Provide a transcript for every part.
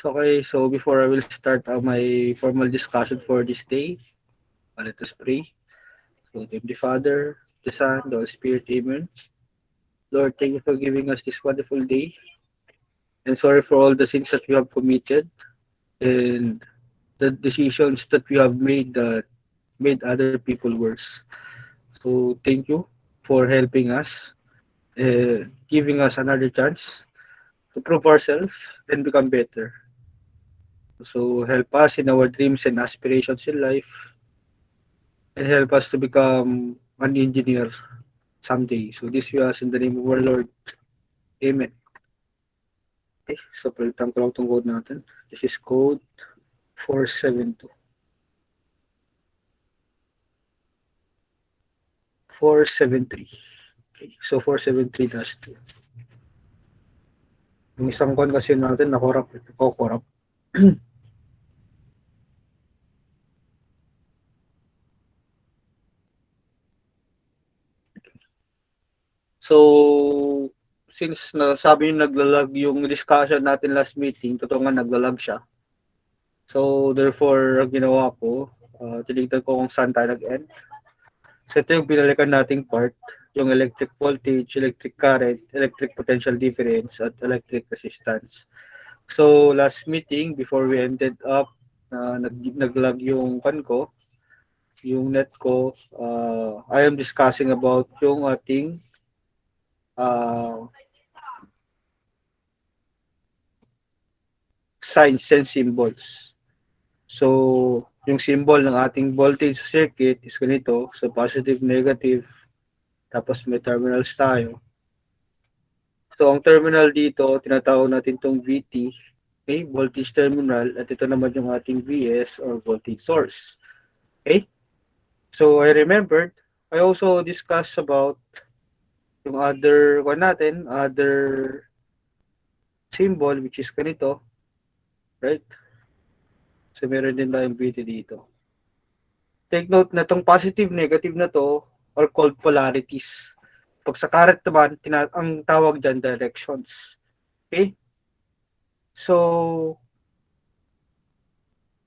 Okay, so before I will start my formal discussion for this day, let us pray. So, in the name of the Father, the Son, the Holy Spirit, Amen. Lord, thank you for giving us this wonderful day. And sorry for all the sins that we have committed and the decisions that we have made that made other people worse. So, thank you for helping us, giving us another chance to prove ourselves and become better. So, help us in our dreams and aspirations in life and help us to become an engineer someday. So this we ask in the name of our Lord. Amen. Okay, so palitan ko lang itong code natin. This is code 472. 473. Okay, so 473-2. Yung isang con kasi natin nakorap. Ito korap. So, since nasabi nyo naglalag yung discussion natin last meeting, totoo nga naglalag siya. So, therefore, ang ginawa ko, tinignan ko kung saan tayo nag-end. So, ito yung pinalikan nating part, yung electric voltage, electric current, electric potential difference, at electric resistance. So, last meeting, before we ended up, naglag yung pan ko, yung net ko, I am discussing about yung ating signs and symbols. So, yung symbol ng ating voltage circuit is ganito. So, positive, negative, tapos may terminals tayo. So, ang terminal dito, tinatawag natin itong VT, okay, voltage terminal, at ito naman yung ating VS or voltage source. Okay? So, I remembered, I also discussed about yung other symbol, which is ganito, right? So, meron din tayong VT dito. Take note na itong positive, negative na to are called polarities. Pag sa current naman, ang tawag dyan, directions. Okay? So,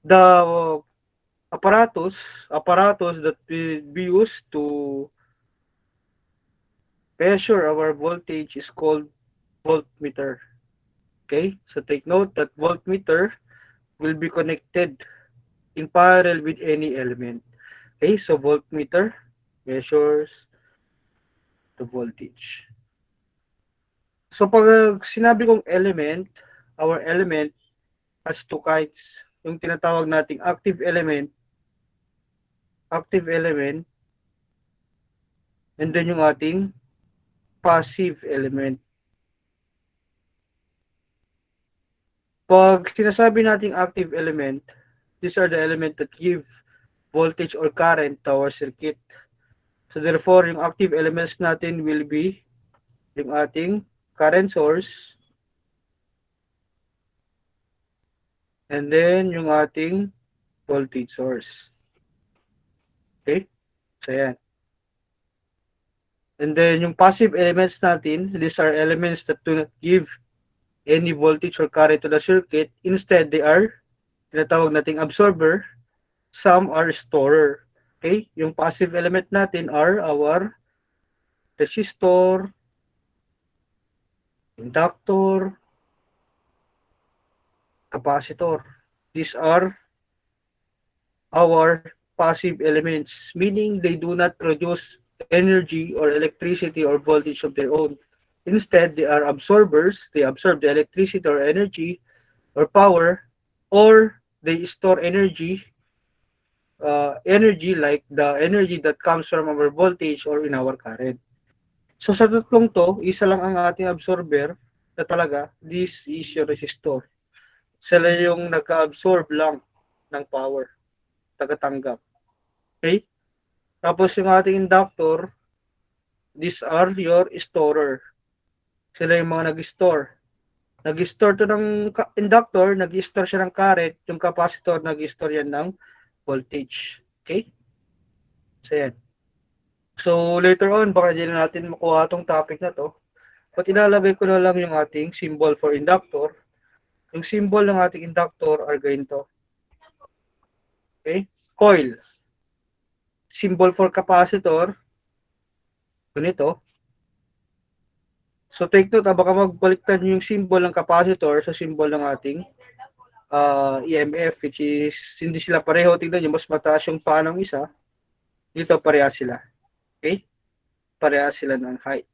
the apparatus that we use to measure our voltage is called voltmeter. Okay? So, take note that voltmeter will be connected in parallel with any element. Okay? So, voltmeter measures the voltage. So, pag sinabi kong element, our element has two kinds. Yung tinatawag nating active element, and then yung ating passive element. Pag sinasabi nating active element, these are the elements that give voltage or current to our circuit. So therefore, yung active elements natin will be yung ating current source, and then yung ating voltage source. Okay? So yan. And then yung passive elements natin, these are elements that do not give any voltage or current to the circuit. Instead, they are tinatawag nating absorber. Some are storer. Okay? Yung passive element natin are our resistor, inductor, capacitor. These are our passive elements, meaning they do not produce energy or electricity or voltage of their own. Instead, they are absorbers. They absorb the electricity or energy or power, or they store energy like the energy that comes from our voltage or in our current. So sa tatlong to, isa lang ang ating absorber na talaga, this is your resistor. Sila yung nag-absorb lang ng power, tagatanggap. Okay? Tapos yung ating inductor, these are your storer. Sila yung mga nag-store. Nag-store to ng inductor, nag-store siya ng current, yung capacitor, nag-store yan ng voltage. Okay? So yan. So later on, baka din natin makuha itong topic na to. But ilalagay ko na lang yung ating symbol for inductor. Yung symbol ng ating inductor are ganito. Okay? Coil. Symbol for capacitor, ganito. So take note, baka magbaliktad yung symbol ng capacitor sa symbol ng ating EMF, which is hindi sila pareho. Tingnan nyo, mas mataas yung paa ng isa. Dito parehas sila. Okay? Parehas sila ng height.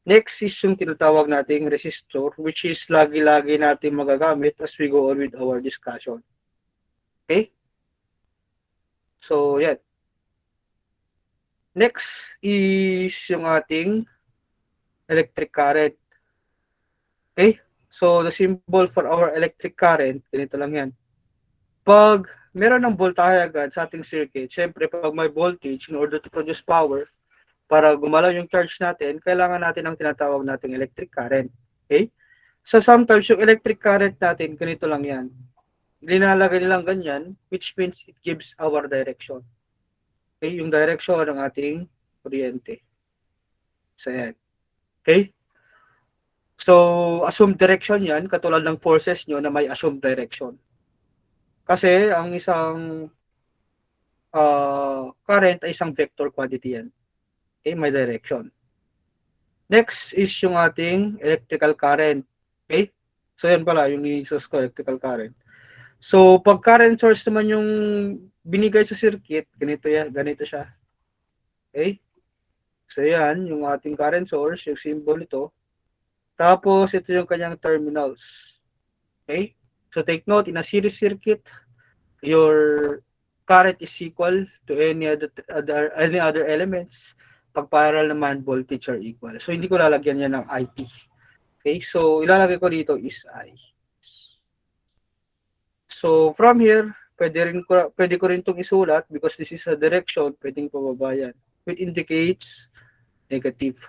Next is yung tinatawag nating resistor, which is lagi-lagi natin magagamit as we go on with our discussion. Okay? So, yan. Next is yung ating electric current. Okay? So, the symbol for our electric current, ganito lang yan. Pag meron ng voltahe agad sa ating circuit, syempre pag may voltage, in order to produce power, para gumalaw yung charge natin, kailangan natin ang tinatawag nating electric current. Okay? So sometimes yung electric current natin, ganito lang yan. Linalagay nilang ganyan, which means it gives our direction. Okay? Yung direction ng ating kuryente. So yan. Okay? So assumed direction yan, katulad ng forces nyo na may assumed direction. Kasi ang isang current ay isang vector quantity yan. Okay, may direction. Next is yung ating electrical current. Okay? So yan pala, yung i-source ko, electrical current. So pag current source naman yung binigay sa circuit, ganito siya. Okay? So yan, yung ating current source, yung symbol ito. Tapos ito yung kanyang terminals. Okay? So take note, in a series circuit, your current is equal to any other elements. Pag parallel naman, voltage are equal. So, hindi ko lalagyan yan ng IT. Okay? So, ilalagay ko dito is I. So, from here, pwede ko rin itong isulat because this is a direction, pwedeng pababa yan. It indicates negative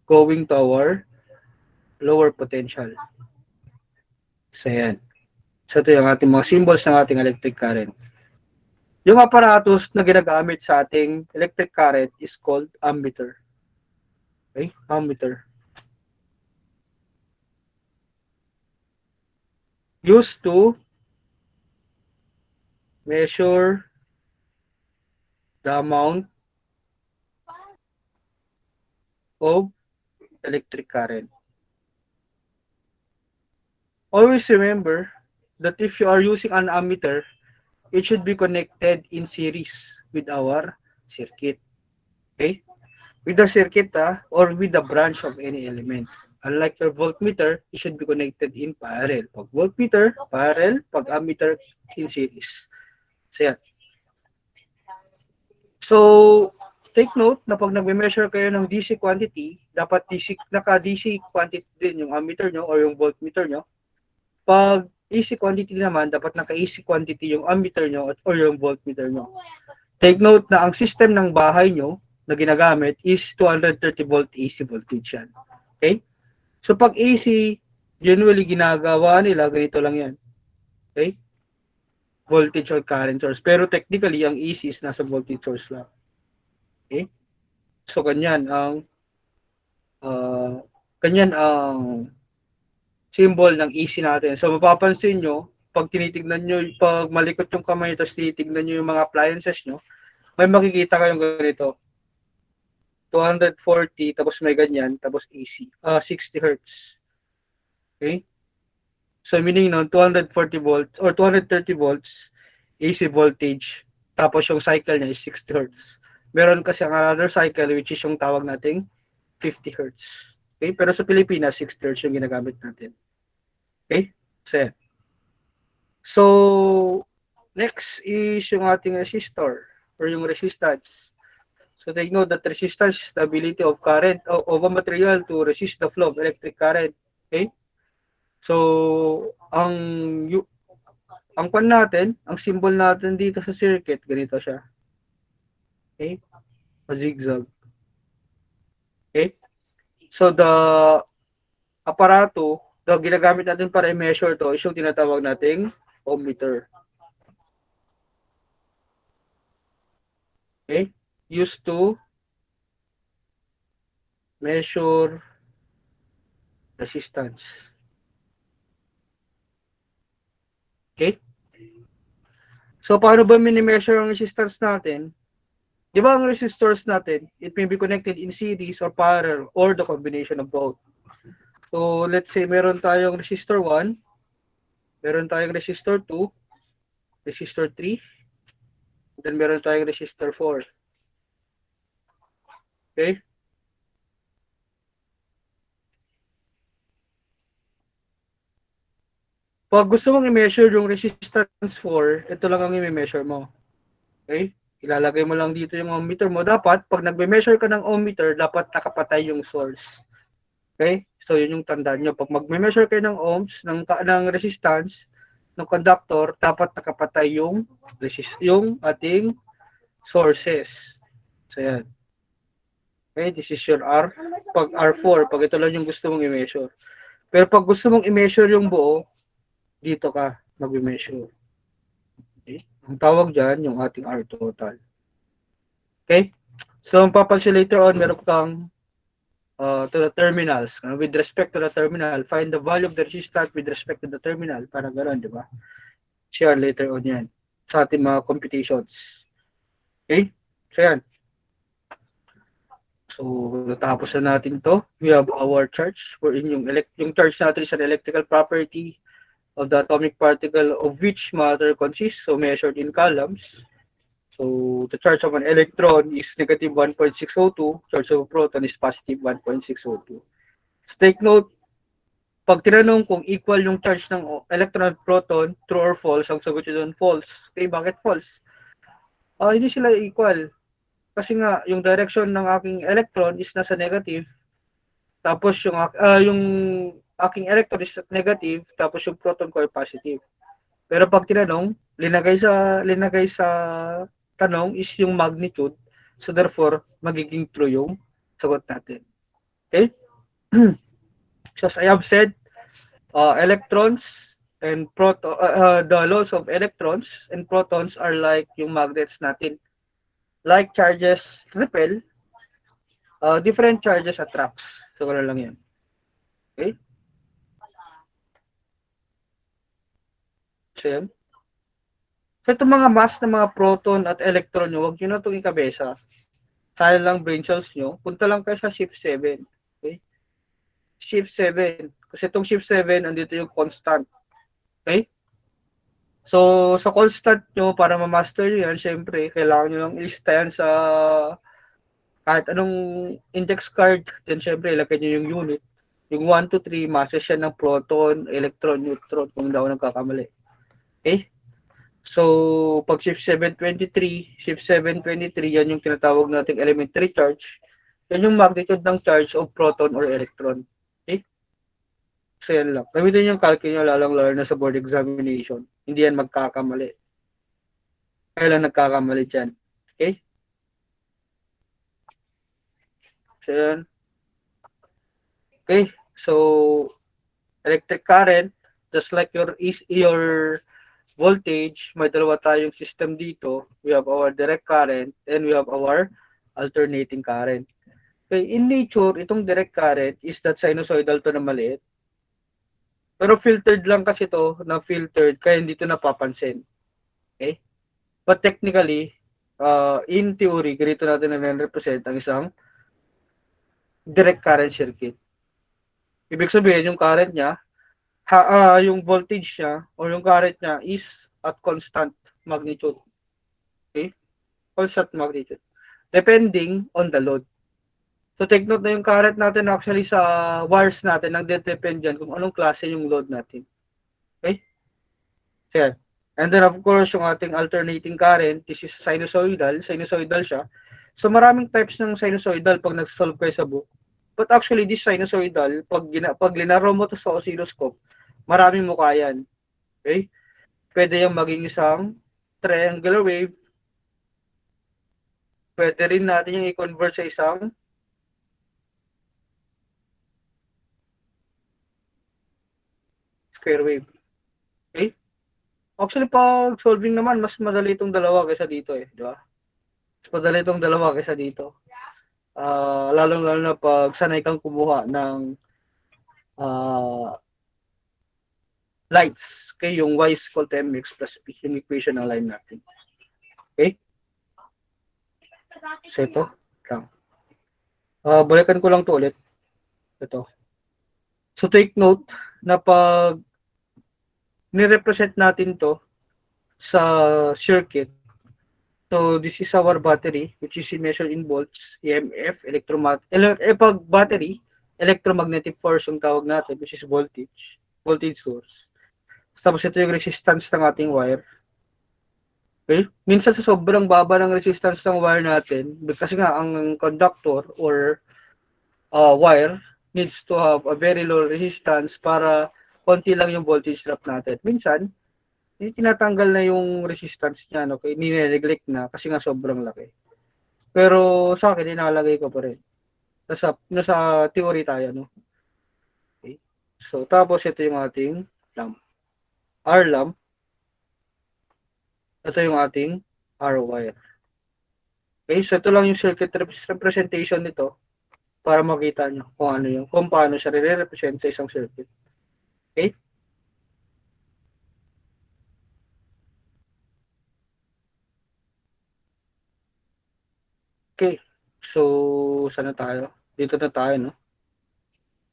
going to our lower potential. So, yan. So, ito yung ating mga symbols ng ating electric current. Yung apparatus na ginagamit sa ating electric current is called ammeter. Okay? Ammeter. Used to measure the amount of electric current. Always remember that if you are using an ammeter, it should be connected in series with our circuit. Okay? With the circuit or with the branch of any element. Unlike your voltmeter, it should be connected in parallel. Pag voltmeter, parallel. Pag ammeter, in series. So, yan. So, take note na pag nag-measure kayo ng DC quantity, dapat naka-DC quantity din yung ammeter nyo or yung voltmeter nyo. Pag AC quantity naman, dapat naka-AC quantity yung ammeter nyo or yung voltmeter nyo. Take note na ang system ng bahay nyo na ginagamit is 230 volt AC voltage yan. Okay? So pag AC, generally ginagawa nila, ganito lang yan. Okay? Voltage or current source. Pero technically, ang AC is nasa voltage source lang. Okay? So ganyan ang symbol ng AC natin. So mapapansin nyo, pag tinitignan nyo, pag malikot yung kamay, tapos tinitignan nyo yung mga appliances nyo, may makikita kayong ganito. 240, tapos may ganyan, tapos AC. 60 Hertz. Okay? So meaning nun, 240 volts or 230 volts AC voltage. Tapos yung cycle niya is 60 Hertz. Meron kasi ang another cycle which is yung tawag nating 50 Hertz. Okay? Pero sa Pilipinas, 60 Hertz yung ginagamit natin. Okay? So, next is yung ating resistor or yung resistance. So take note that resistance is the ability of current of a material to resist the flow of electric current. Okay? So, ang kwan natin, ang symbol natin dito sa circuit, ganito siya. Okay? A zigzag. Okay? So, the aparato, the ginagamit natin para i-measure to is yung tinatawag nating ohmmeter. Okay? Used to measure resistance. Okay? So, paano ba mini-measure ang resistance natin? Di ba ang resistors natin, it may be connected in series or parallel or the combination of both. So, let's say meron tayong resistor 1, meron tayong resistor 2, resistor 3, then meron tayong resistor 4. Okay? Pag gusto mong i-measure yung resistance 4, ito lang ang i-measure mo. Okay? Ilalagay mo lang dito yung ohmmeter mo. Dapat, pag nagme-measure ka ng ohmmeter, dapat nakapatay yung source. Okay? So, yun yung tandaan nyo. Pag mag-measure kayo ng ohms, ng resistance, ng conductor, dapat nakapatay yung ating sources. So, yan. Okay? This is your R. Pag R4, pag ito lang yung gusto mong i-measure. Pero pag gusto mong i-measure yung buo, dito ka mag-measure. Okay? Ang tawag dyan, yung ating R total. Okay? So, ang papansin later on, meron kang to the terminals. With respect to the terminal, find the value of the resistance with respect to the terminal. Para gano'n, di ba? Share later on yan sa ating mga computations. Okay? So, yan. So, natapos na natin to. We have our charge. Yung charge natin is an electrical property of the atomic particle of which matter consists, so measured in coulombs. So, the charge of an electron is negative 1.602, charge of a proton is positive 1.602. So, take note, pag tinanong kung equal yung charge ng electron at proton, true or false, ang sagot nyo doon, false. Okay, bakit false? Hindi sila equal. Kasi nga, yung direction ng aking electron is nasa negative, tapos yung aking electron is negative, tapos yung proton ko ay positive. Pero pag tinanong, linagay sa tanong is yung magnitude. So therefore, magiging true yung sagot natin. Okay? So as I have said, electrons and the laws of electrons and protons are like yung magnets natin. Like charges repel, different charges attracts. So gano'n lang yan. Okay? So yan. So itong mga mass ng mga proton at electron nyo, huwag nyo na itong ikabesa. Kaya lang brain cells nyo, punta lang kayo sa shift 7. Okay? Shift 7. Kasi itong shift 7, andito yung constant. Okay? So, sa constant nyo, para ma-master nyo yan, syempre, kailangan nyo lang ilista yan sa kahit anong index card. Then, syempre, ilagay nyo yung unit. Yung 1 to 3, masses yan ng proton, electron, neutron, kung hindi ako nagkakamali. Okay? So, pag shift 723, shift 723, yan yung tinatawag nating elementary charge. Yan yung magnitude ng charge of proton or electron. Okay? So, yan lang. Gamitin yung calculus nyo lalang-lalo na sa board examination. Hindi yan magkakamali. Kaya lang nagkakamali dyan. Okay? So, yan. Okay? So, electric current, just like your voltage, may dalawa tayong system dito. We have our direct current and we have our alternating current. Okay, in nature, itong direct current is that sinusoidal to na maliit. Pero filtered lang kasi to, na filtered, kaya hindi to napapansin. Okay? But technically, in theory, ganito natin na-represent ang isang direct current circuit. Ibig sabihin, yung current niya, yung voltage niya, or yung current niya is at constant magnitude. Okay? Constant magnitude. Depending on the load. So, take note na yung current natin actually sa wires natin, nagde-depend dyan kung anong klase yung load natin. Okay? So, yan. And then, of course, yung ating alternating current, this is sinusoidal. Sinusoidal siya. So, maraming types ng sinusoidal pag nag-solve kayo sa book. But actually, this sinusoidal, pag linaro mo to sa oscilloscope, maraming mukha yan. Okay? Pwede yung maging isang triangular wave. Pwede rin natin yung i-convert sa isang square wave. Okay? Actually, pag solving naman, mas madali itong dalawa kaysa dito eh. Di ba? Mas madali itong dalawa kaysa dito. Lalong-lalo na pag sanay kang kumuha ng lights. Okay, yung y is equal to mx plus p, yung equation ng line natin. Okay? So ito lang. Balikan ko lang to ulit. Ito. So take note na pag ni-represent natin to sa circuit, so this is our battery which is measured in volts, EMF, pag battery, electromagnetic force yung tawag natin which is voltage source. Tapos ito yung resistance ng ating wire. Okay? Minsan sa sobrang baba ng resistance ng wire natin, kasi nga ang conductor or wire needs to have a very low resistance para konti lang yung voltage drop natin. Minsan, tinatanggal na yung resistance niya, no? Okay? Nire-neglect na kasi nga sobrang laki. Pero sa akin, inalagay ko pa rin. Nasa theory tayo, no? Okay. So, tapos ito yung ating lamp. R lamp. Ito yung ating R wire. Okay, so ito lang yung circuit representation nito para makita nyo kung ano yung, kung paano siya re-represent sa isang circuit. Okay? Okay. So, saan na tayo? Dito na tayo, no?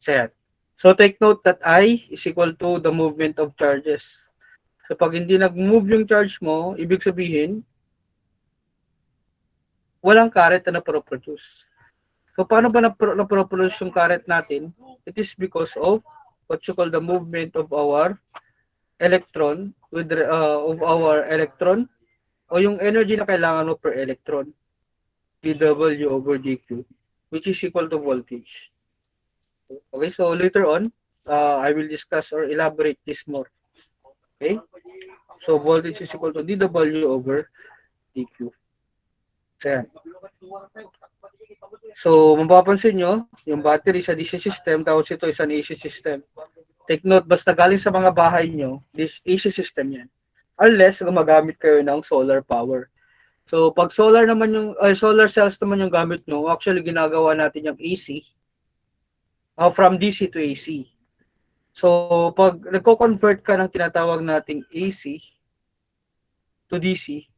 Set. So, take note that I is equal to the movement of charges. So, pag hindi nag-move yung charge mo, ibig sabihin, walang current na na-produce. So, paano ba na-produce yung current natin? It is because of what you call the movement of our electron o yung energy na kailangan mo per electron, dW over dQ, which is equal to voltage. Okay, so later on, I will discuss or elaborate this more. Okay, so voltage is equal to dW over dQ. Ayan. So, mapapansin nyo, yung battery sa DC system, tapos ito is an AC system. Take note, basta galing sa mga bahay nyo, this AC system yan. Unless gumagamit kayo ng solar power. So, pag solar naman yung, solar cells naman yung gamit nyo, actually ginagawa natin yung AC, from DC to AC. So, pag nagko-convert ka ng tinatawag nating AC to DC,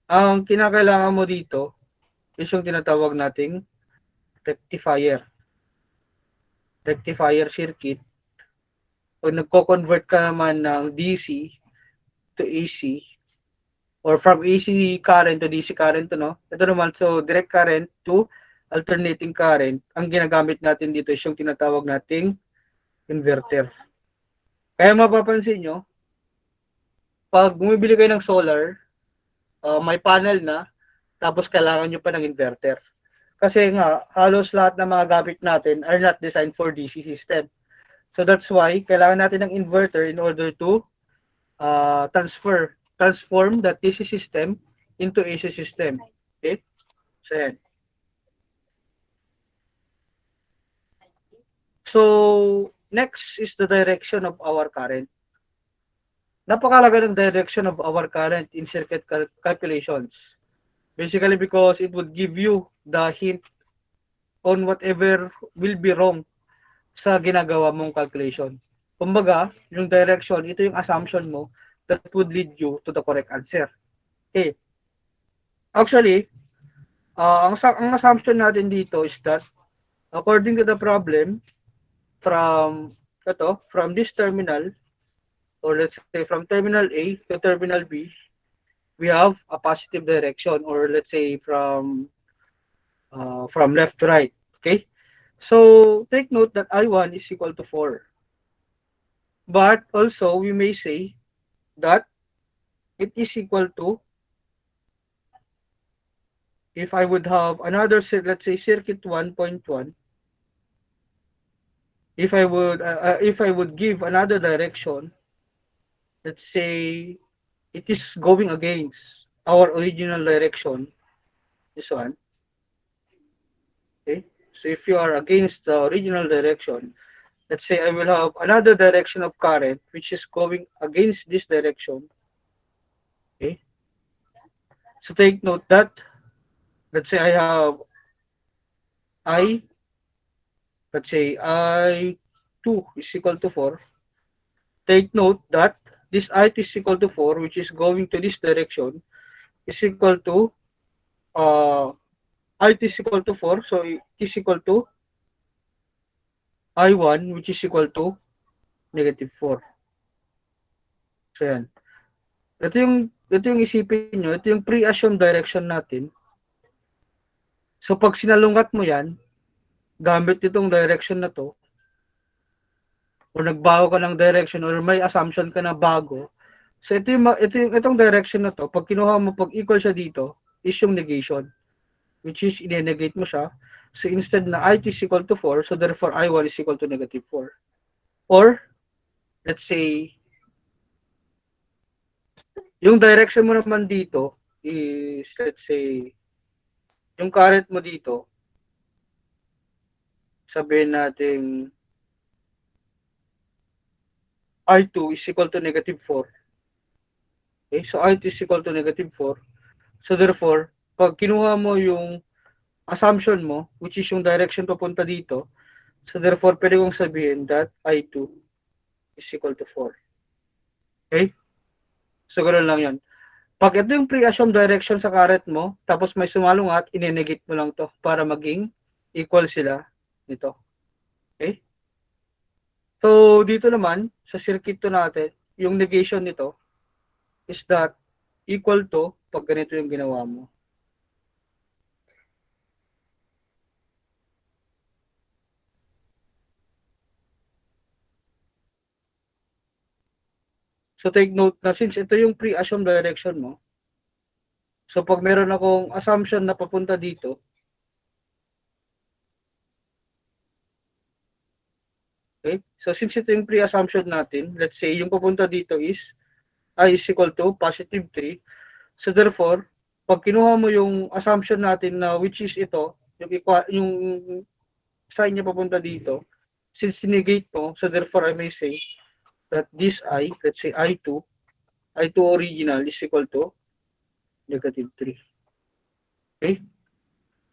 ang kinakailangan mo dito is yung tinatawag nating rectifier circuit. Pag nagko-convert ka naman ng DC to AC, or from AC current to DC current, no? Ito naman, so direct current to alternating current, ang ginagamit natin dito is yung tinatawag nating inverter. Kaya mapapansin nyo, pag bumibili kayo ng solar, may panel na, tapos kailangan nyo pa ng inverter. Kasi nga, halos lahat ng mga gamit natin are not designed for DC system. So that's why, kailangan natin ng inverter in order to transform that DC system into AC system. Okay? So, yan. So, next is the direction of our current. Napakalaga ng direction of our current in circuit calculations. Basically because it would give you the hint on whatever will be wrong sa ginagawa mong calculation. Kumbaga, yung direction, ito yung assumption mo that would lead you to the correct answer. Okay. Actually, ang assumption natin dito is that according to the problem, from this terminal, or let's say from terminal A to terminal B, we have a positive direction, or let's say from left to right. Okay? So, take note that I1 is equal to 4. But also, we may say that it is equal to, if I would have another, let's say circuit 1.1, if I would give another direction, let's say it is going against our original direction, this one. Okay, so if you are against the original direction, let's say I will have another direction of current which is going against this direction. Okay, so take note that, let's say I have let's say I2 is equal to 4. take note that this I2 is equal to 4, which is going to this direction, is equal to I2 is equal to 4, so it is equal to I1, which is equal to negative 4. So yan. Ito yung isipin nyo, ito yung pre-assumed direction natin. So pag sinalungat mo yan, gamit itong direction na to, o nagbago ka ng direction or may assumption ka na bago, so itong direction na to, pag kinuha mo, pag equal siya dito, is yung negation, which is i-negate mo siya. So instead na I2 is equal to 4, so therefore I1 is equal to negative 4. Or, let's say, yung direction mo naman dito is, let's say, yung current mo dito, sabihin natin I2 is equal to negative 4. Okay, so I2 is equal to negative 4. So therefore, pag kinuha mo yung assumption mo, which is yung direction papunta dito, so therefore, pwede kong sabihin that I2 is equal to 4. Okay? So ganoon lang yan. Pag ito yung pre-assumed direction sa current mo, tapos may sumalungat, inenegate mo lang to para maging equal sila dito. Okay? So, dito naman, sa circuit to natin, yung negation nito is that equal to pag ganito yung ginawa mo. So, take note na since ito yung pre-assumed direction mo, so pag meron akong assumption na papunta dito, okay? So, since ito yung pre-assumption natin, let's say yung papunta dito is I is equal to positive 3. So, therefore, pag kinuha mo yung assumption natin na which is ito, yung sign niya papunta dito, since negate mo, so therefore I may say that this I, let's say I2 original is equal to negative 3. Okay?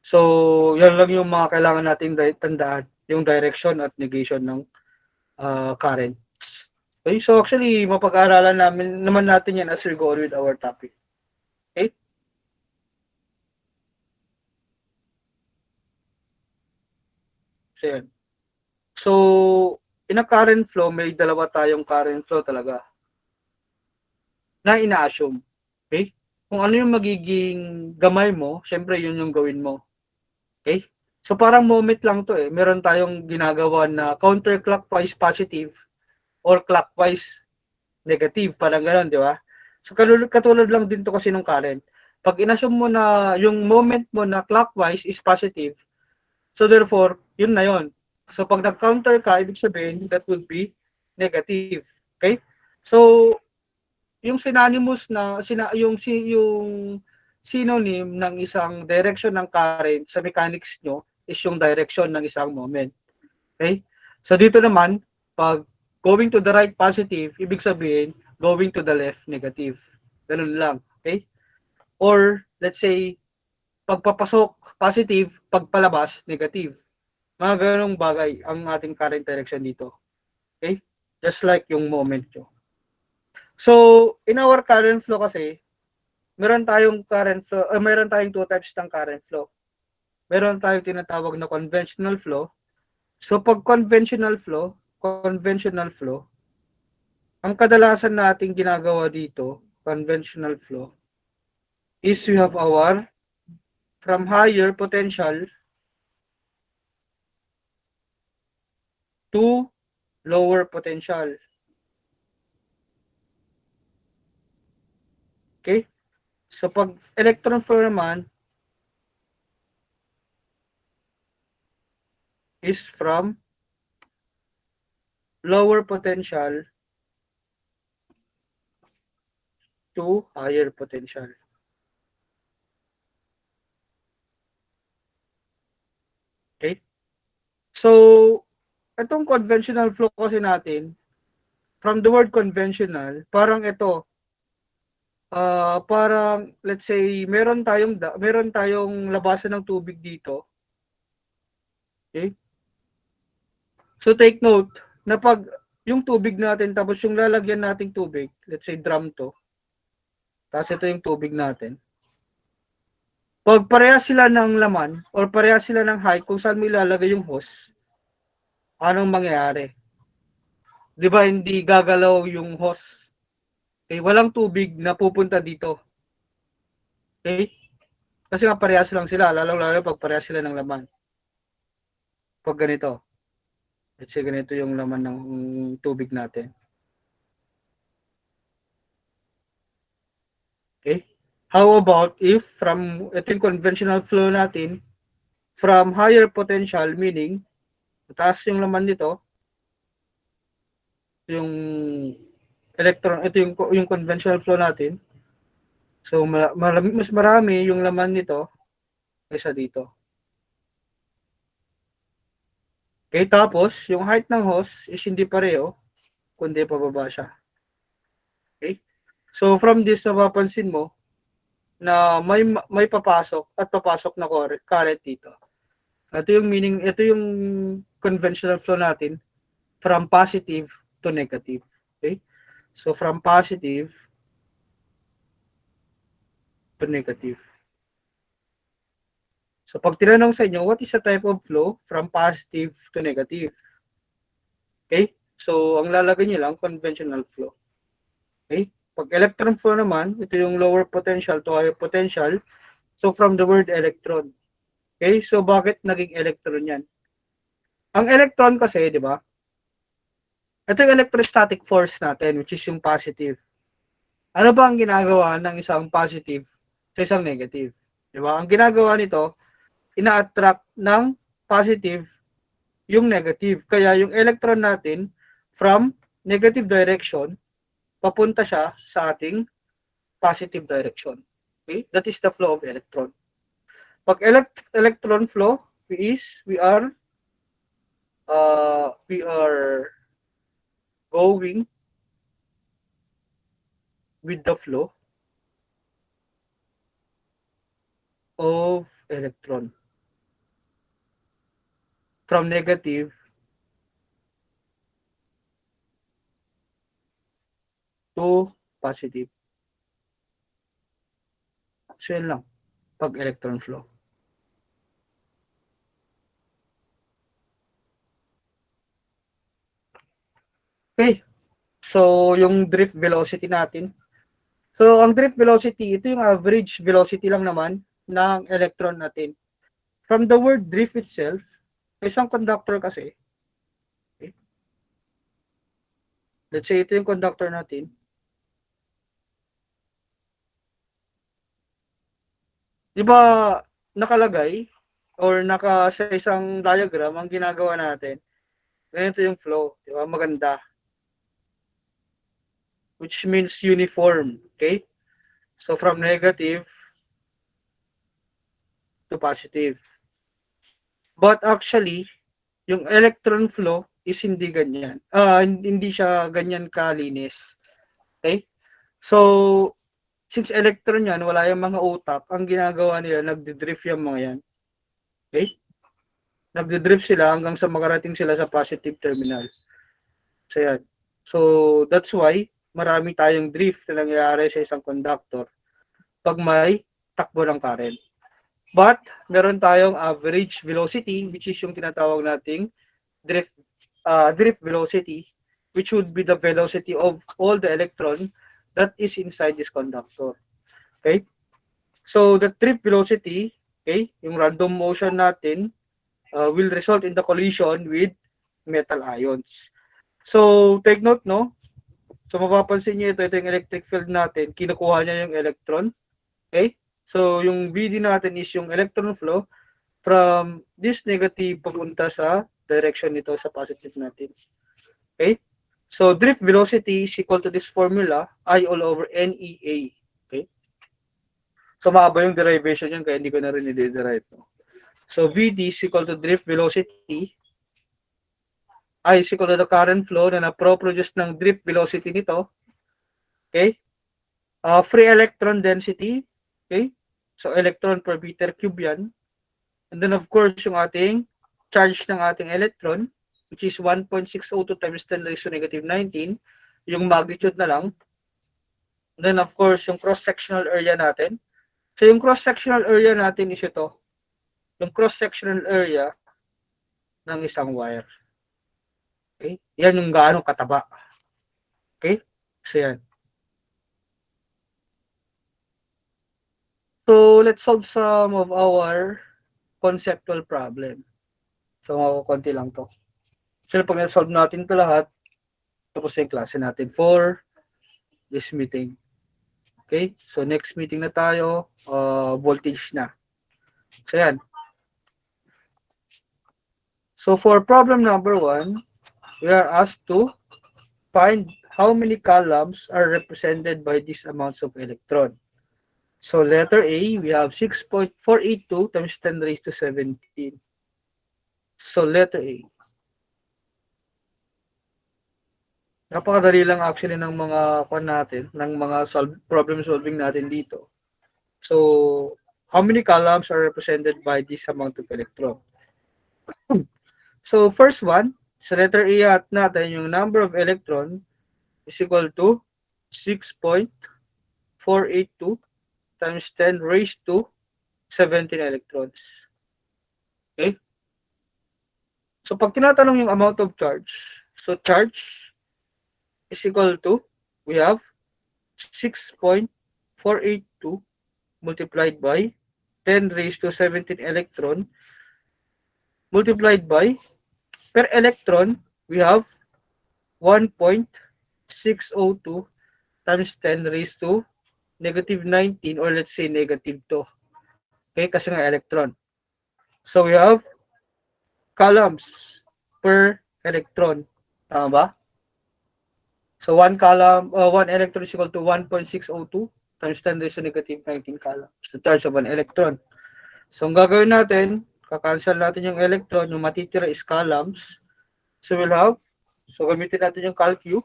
So, yan lang yung mga kailangan natin tandaan, yung direction at negation ng current. Okay? So, actually, mapag-aaralan naman natin yan as we go on with our topic. Okay? So, yan. So, in a current flow, may dalawa tayong current flow talaga na ina-assume. Okay? Kung ano yung magiging gamay mo, syempre yun yung gawin mo. Okay? So parang moment lang to eh. Meron tayong ginagawa na counterclockwise positive or clockwise negative. Parang gano'n, di ba? So katulad lang din to kasi ng current. Pag inassume mo na yung moment mo na clockwise is positive, so therefore, yun na yun. So pag nag-counter ka, ibig sabihin that would be negative. Okay? So yung synonymous na yung synonym ng isang direction ng current sa mechanics nyo is yung direction ng isang moment. Okay? So dito naman, pag going to the right positive, ibig sabihin going to the left negative. Ganun lang. Okay? Or let's say pagpapasok positive, pagpalabas negative. Mga ganung bagay ang ating current direction dito. Okay? Just like yung moment nyo. So, in our current flow kasi, meron tayong two types ng current flow. Meron tayong tinatawag na conventional flow. So, pag conventional flow, ang kadalasan nating ginagawa dito, conventional flow, is we have our from higher potential to lower potential. Okay? So, pag electron flow naman is from lower potential to higher potential. Okay? So, itong conventional flow kasi natin, from the word conventional, parang ito, parang let's say meron tayong labasan ng tubig dito. Okay? So take note na pag yung tubig natin, tapos yung lalagyan nating tubig, let's say drum to, tapos ito yung tubig natin. Pag parehas sila ng laman or parehas sila ng height kung saan mo ilalagay yung hose, anong mangyayari? Di ba hindi gagalaw yung hose? Okay, walang tubig na pupunta dito. Okay? Kasi nga parehas lang sila, lalong-lalo pag parehas sila ng laman. Pag ganito, let's say ganito yung laman ng tubig natin. Okay? How about if from ito yung conventional flow natin, from higher potential, meaning mataas yung laman nito, yung electron, ito yung conventional flow natin. So mas marami yung laman nito kaysa dito. Okay, tapos yung height ng hose is hindi pareho, kundi pababa siya. Okay? So from this, napapansin mo na may papasok at papasok na current dito. Ito yung meaning, ito yung conventional flow natin from positive to negative. Okay? So from positive to negative. So pag tinanong sa inyo, what is the type of flow from positive to negative? Okay? So ang lalagay niyo lang, conventional flow. Okay? Pag electron flow naman, ito yung lower potential to higher potential. So from the word electron. Okay? So bakit naging electron yan? Ang electron kasi, di ba? Ito yung electrostatic force natin, which is yung positive. Ano ba ang ginagawa ng isang positive sa isang negative? Di ba? Ang ginagawa nito, ina-attract ng positive yung negative. Kaya yung electron natin, from negative direction, papunta siya sa ating positive direction. Okay? That is the flow of electron. Pag electron flow we are going with the flow of electron from negative to positive. So yun lang, pag electron flow. Okay, so yung drift velocity natin. So ang drift velocity, ito yung average velocity lang naman ng electron natin. From the word drift itself, isang conductor kasi, okay, let's say ito yung conductor natin. Di ba nakalagay or sa isang diagram ang ginagawa natin? Ganito yung flow, di ba? Maganda. Which means uniform, okay? So from negative to positive. But actually, yung electron flow is hindi ganyan. Hindi siya ganyan kalinis. Okay? So, since electron yan, wala yung mga utak, ang ginagawa nila, nagdidrift yung mga yan. Okay? Nagdidrift sila hanggang sa makarating sila sa positive terminal. So, yan. So, that's why marami tayong drift na nangyayari sa isang conductor pag may takbo ng current. But, meron tayong average velocity, which is yung tinatawag nating drift velocity, which would be the velocity of all the electron that is inside this conductor. Okay? So, the drift velocity, okay, yung random motion natin, will result in the collision with metal ions. So, take note, no? So, mapapansin niyo ito yung electric field natin, kinukuha niya yung electron. Okay? So, yung VD natin is yung electron flow from this negative papunta sa direction nito sa positive natin. Okay? So, drift velocity is equal to this formula, I all over NEA. Okay? So, mahaba yung derivation yun, kaya hindi ko na rin i-derive. So, VD is equal to drift velocity, I is equal to the current flow na na-produce ng drift velocity nito. Okay? Free electron density. Okay? So, electron per meter cube yan. And then, of course, yung ating charge ng ating electron. which is 1.602 times 10 raised to negative 19, yung magnitude na lang. Then, of course, yung cross-sectional area natin. So, yung cross-sectional area natin is ito. Yung cross-sectional area ng isang wire. Okay? Yan yung gaano kataba. Okay? So, yan. So, let's solve some of our conceptual problem. So, konti lang to. So, pag na-solve natin ito lahat, tapos yung klase natin for this meeting. Okay? So, next meeting na tayo, voltage na. So, yan. So, for problem number 1, we are asked to find how many columns are represented by these amounts of electron. So, letter A, we have 6.482 times 10 raised to 17. So, letter A. Napakadali lang actually ng mga natin, ng mga problem solving natin dito. So, how many columns are represented by this amount of electron? So, first one, sa letter A natin, yung number of electron is equal to 6.482 times 10 raised to 17 electrons. Okay? So, pag tinatanong yung amount of charge, so charge is equal to, we have 6.482 multiplied by 10 raised to 17 electron multiplied by, per electron, we have 1.602 times 10 raised to negative 19 or let's say negative 2. Okay, kasi nga electron. So we have columns per electron. Tama ba? So one electron is equal to 1.602 times 10 raised to negative 19 columns. The charge of an electron. So ang gagawin natin, kakancel natin yung electron, yung matitira is columns. So we'll have, so gamitin natin yung calcu.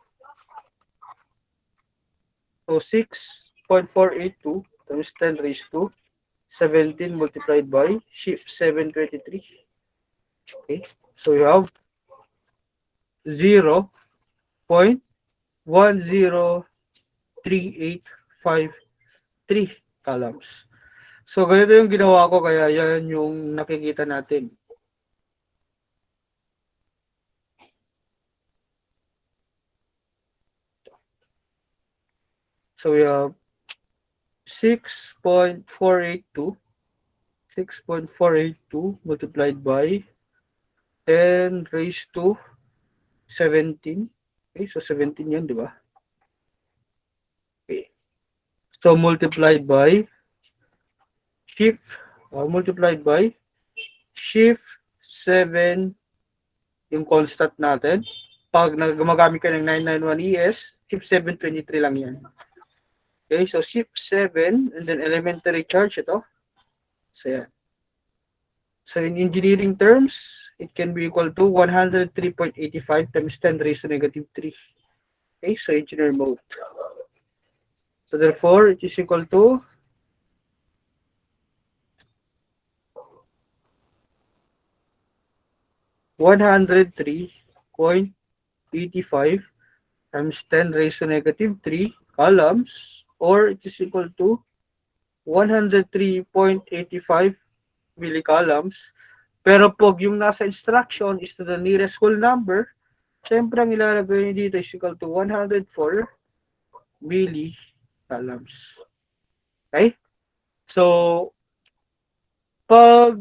So 6.482 times 10 raised to 17 multiplied by shift 723. Okay, so we have 0.103853 columns. So ganito yung ginawa ko, kaya yan yung nakikita natin. So we have 6.482 multiplied by 10 raised to 17. Okay, so 17 yan, di ba? Okay. So multiplied by shift 7, yung constant natin. Pag gumagamit ka ng 991 ES, shift 723 lang yan. Okay, so shift 7 and then elementary charge ito. So yan. So in engineering terms, it can be equal to 103.85 times 10 raised to negative 3. Okay, so engineer mode. So therefore, it is equal to 103.85 times 10 raised to negative 3 columns, or it is equal to 103.85 millicolumns. Pero pag yung nasa instruction is to the nearest whole number, syempre ang ilalagay nyo dito is equal to 104 millicolumns. Okay? So, pag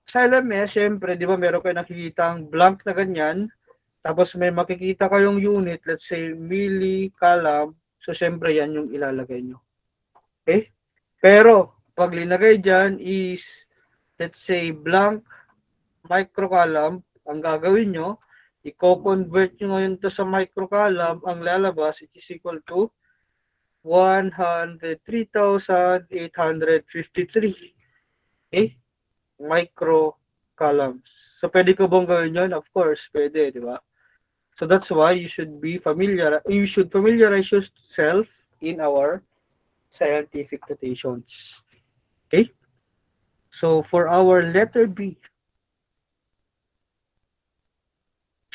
sa LMS, syempre, di ba meron kayo nakikitang blank na ganyan, tapos may makikita kayong unit, let's say millicolumn, so syempre yan yung ilalagay nyo. Okay? Pero, pag linagay dyan is, let's say, blank microcolumn, ang gagawin nyo, i-convert nyo ngayon to sa microcolumn, ang lalabas, it is equal to 103,853. Okay? Microcolumns. So, pwede ko bang gawin yun? Of course, pwede, di ba? So, that's why you should familiarize yourself in our scientific notations. Okay? So, for our letter B,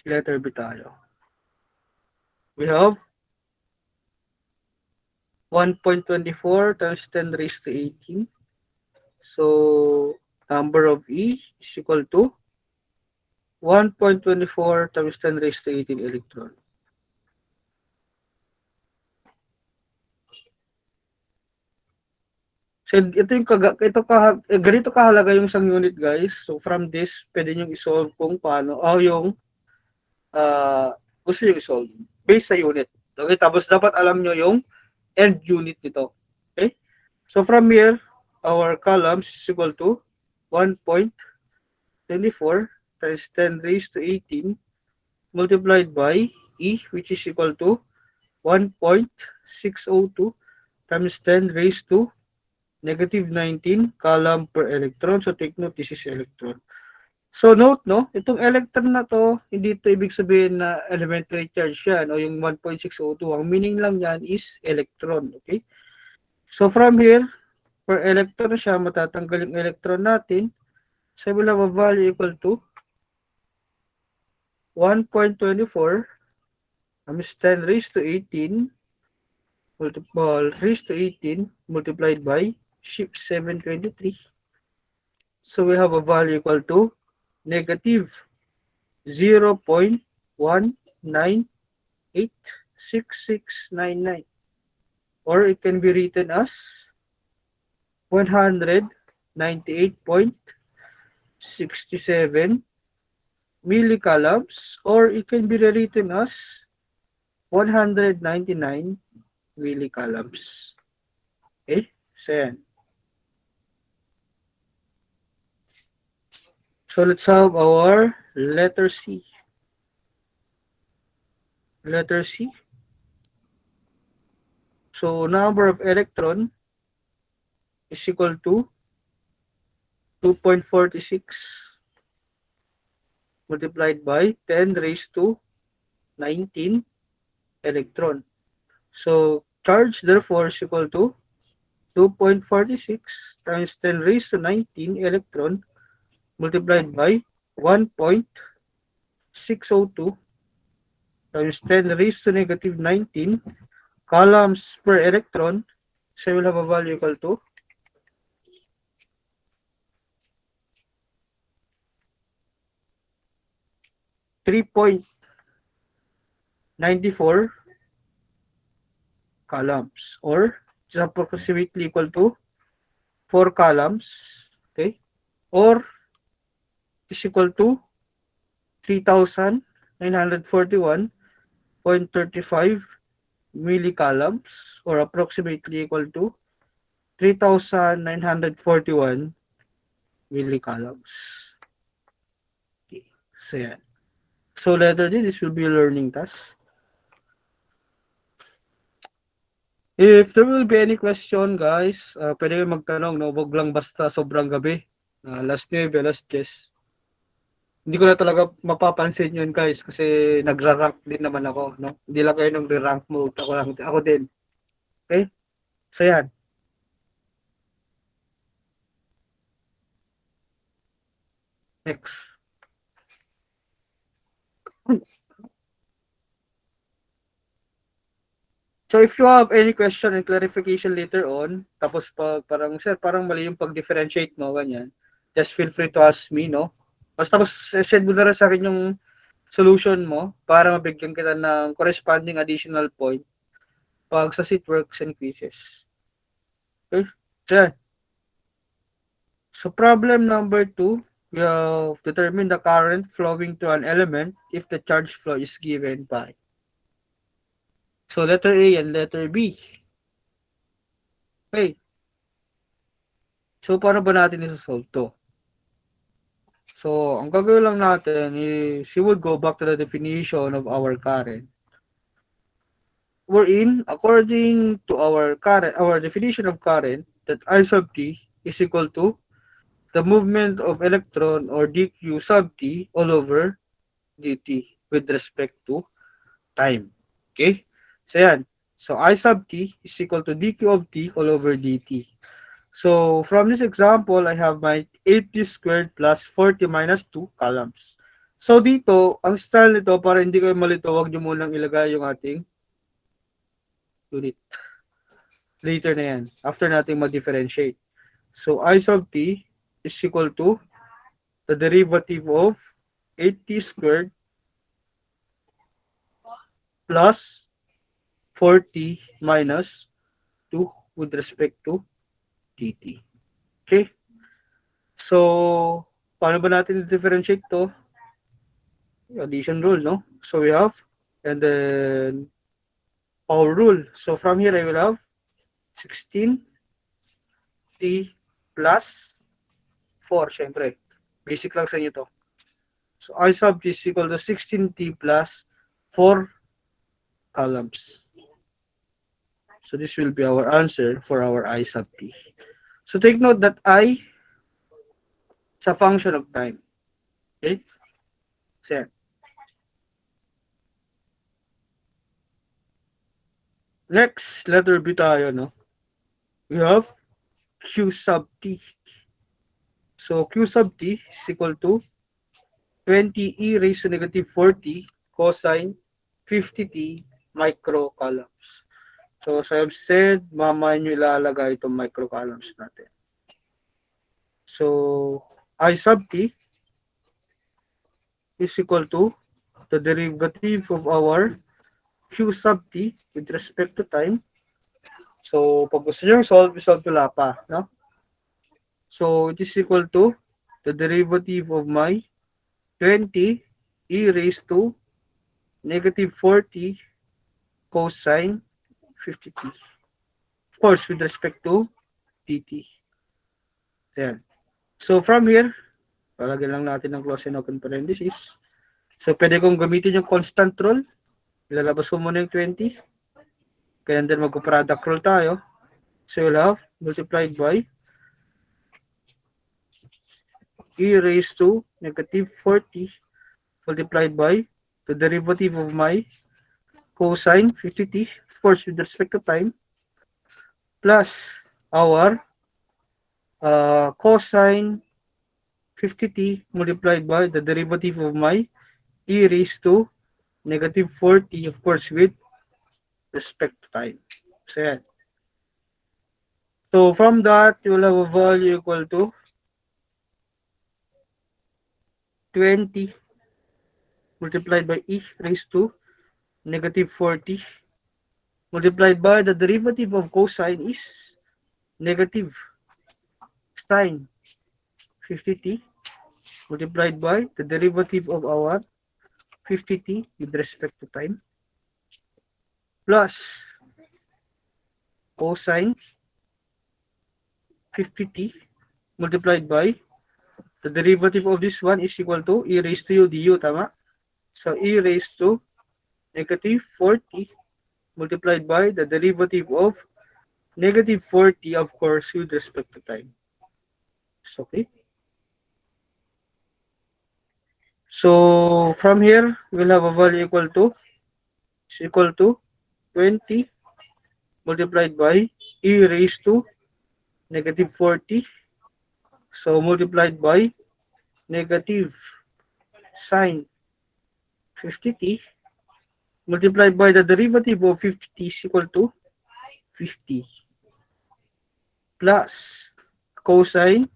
Letter B tayo. We have 1.24 times 10 raised to 18. So, number of E is equal to 1.24 times 10 raised to 18 electron. So, ganito kahalaga yung isang unit, guys. So, from this, pwede nyo isolve kung paano, yung gusto nyo isolve based sa unit. Okay, tapos dapat alam nyo yung end unit nito. Okay? So, from here, our columns is equal to 1.24 times 10 raised to 18 multiplied by E, which is equal to 1.602 times 10 raised to negative 19 column per electron. So, take note, this is electron. So, note, no? Itong electron na to, hindi ito ibig sabihin na elementary charge yan o yung 1.602. Ang meaning lang yan is electron. Okay? So, from here, per electron siya, matatanggal yung electron natin. So, we'll have a value equal to 1.24 times 10 raised to 18 raised to 18 multiplied by 723. So, we have a value equal to negative 0.1986699, or it can be written as 198.67 millicoulombs, or it can be rewritten as 199 millicoulombs. Okay? So, yan. So, let's have our letter C. Letter C. So, number of electron is equal to 2.46 multiplied by 10 raised to 19 electron. So, charge therefore is equal to 2.46 times 10 raised to 19 electron multiplied by 1.602 times 10 raised to negative 19 columns per electron. So, we'll have a value equal to 3.94 columns, or it's approximately equal to 4 columns, okay, or is equal to 3,941.35 millicolumns, or approximately equal to 3,941 millicolumns. Okay. So, yan. So, letter D, this will be a learning task. If there will be any question, guys, pwede kayo magtanong, no? Wag lang basta sobrang gabi. Last 9, last 10. Hindi ko na talaga mapapansin yun, guys, kasi nagra-rank din naman ako, no? Hindi lang kayo nung re-rank mode. Ako din. Okay? So, yan. Next. So, if you have any question and clarification later on, tapos pag parang, sir, parang mali yung pag-differentiate mo, ganyan, just feel free to ask me, no? Basta send mo na rin sa akin yung solution mo para mabigyan kita ng corresponding additional point pag sa seat works and quizzes. Okay? So, problem number 2, we have determined the current flowing to an element if the charge flow is given by. So, letter A and letter B. Okay. So, paano ba natin isa-solve to? So, ang gagawin lang natin is we would go back to the definition of our current. Wherein, according to our definition of current, that I sub t is equal to the movement of electron, or dq sub t, all over dt with respect to time. Okay? So, yan. So, I sub t is equal to dq of t all over dt. So, from this example, I have my 80 squared plus 40 minus 2 columns. So dito, ang style nito para hindi kayo malito, wag nyo munang ilagay yung ating unit. Later na yan, after natin ma-differentiate. So I sub t is equal to the derivative of 8t squared plus 4t minus 2 with respect to dt. Okay? So, paano ba natin differentiate to? Addition rule, no? So we have, and then power rule. So from here, I will have 16t plus 4, syempre. Basic lang sa inyo to. So I sub is equal to 16t plus 4 columns. So this will be our answer for our I sub t. So take note that I is a function of time. Okay? So, next, letter B tayo, no? We have Q sub t. So Q sub t is equal to 20e raised to negative 40 cosine 50t microcolumns. So as I've said, mamaya nyo ilalagay itong microcolumns natin. So I sub t is equal to the derivative of our Q sub t with respect to time. So pag gusto nyo solve wala pa. No? So it is equal to the derivative of my 20 e raised to negative 40 cosine 50t. Of course, with respect to dt. Ayan. So from here, palagyan lang natin ng close and open parenthesis. So pwede kong gamitin yung constant rule. Ilalabas ko muna yung 20. Kaya then magpo-product rule tayo. So you'll have multiplied by e raised to negative 40 multiplied by the derivative of my cosine 50t, of course with respect to time, plus our cosine 50t multiplied by the derivative of my e raised to negative 40, of course, with respect to time. So, yan. So, from that, you will have a value equal to 20 multiplied by e raised to negative 40 multiplied by the derivative of cosine is negative sine 50t multiplied by the derivative of our 50t with respect to time plus cosine 50t multiplied by the derivative of this one is equal to e raised to u du, tama? So e raised to negative 40 multiplied by the derivative of negative 40, of course, with respect to time. So, okay. So from here, we'll have a value equal to 20 multiplied by e raised to negative 40. So multiplied by negative sine 50t multiplied by the derivative of 50t is equal to 50 plus cosine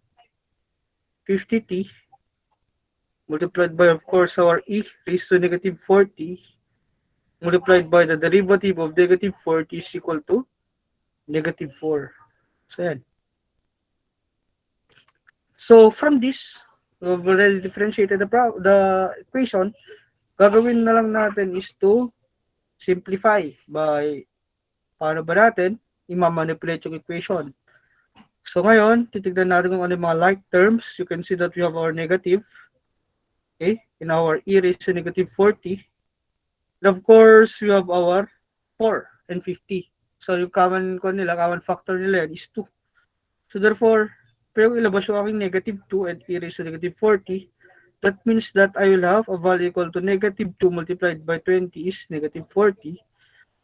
50t multiplied by, of course, our e raised to negative 40 multiplied by the derivative of negative 40 is equal to negative 4. So, yan. So, from this, we've already differentiated the equation. Gagawin na lang natin is to simplify by paano ba natin i-manipulate yung equation. So, ngayon, titignan natin kung ano yung mga like terms. You can see that we have our negative, okay, in our e raised to negative 40. And of course, we have our 4 and 50. So, yung common factor nila yan is 2. So, therefore, pero ilabas yung aking negative 2 and e raised to negative 40. That means that I will have a value equal to negative 2 multiplied by 20 is negative 40.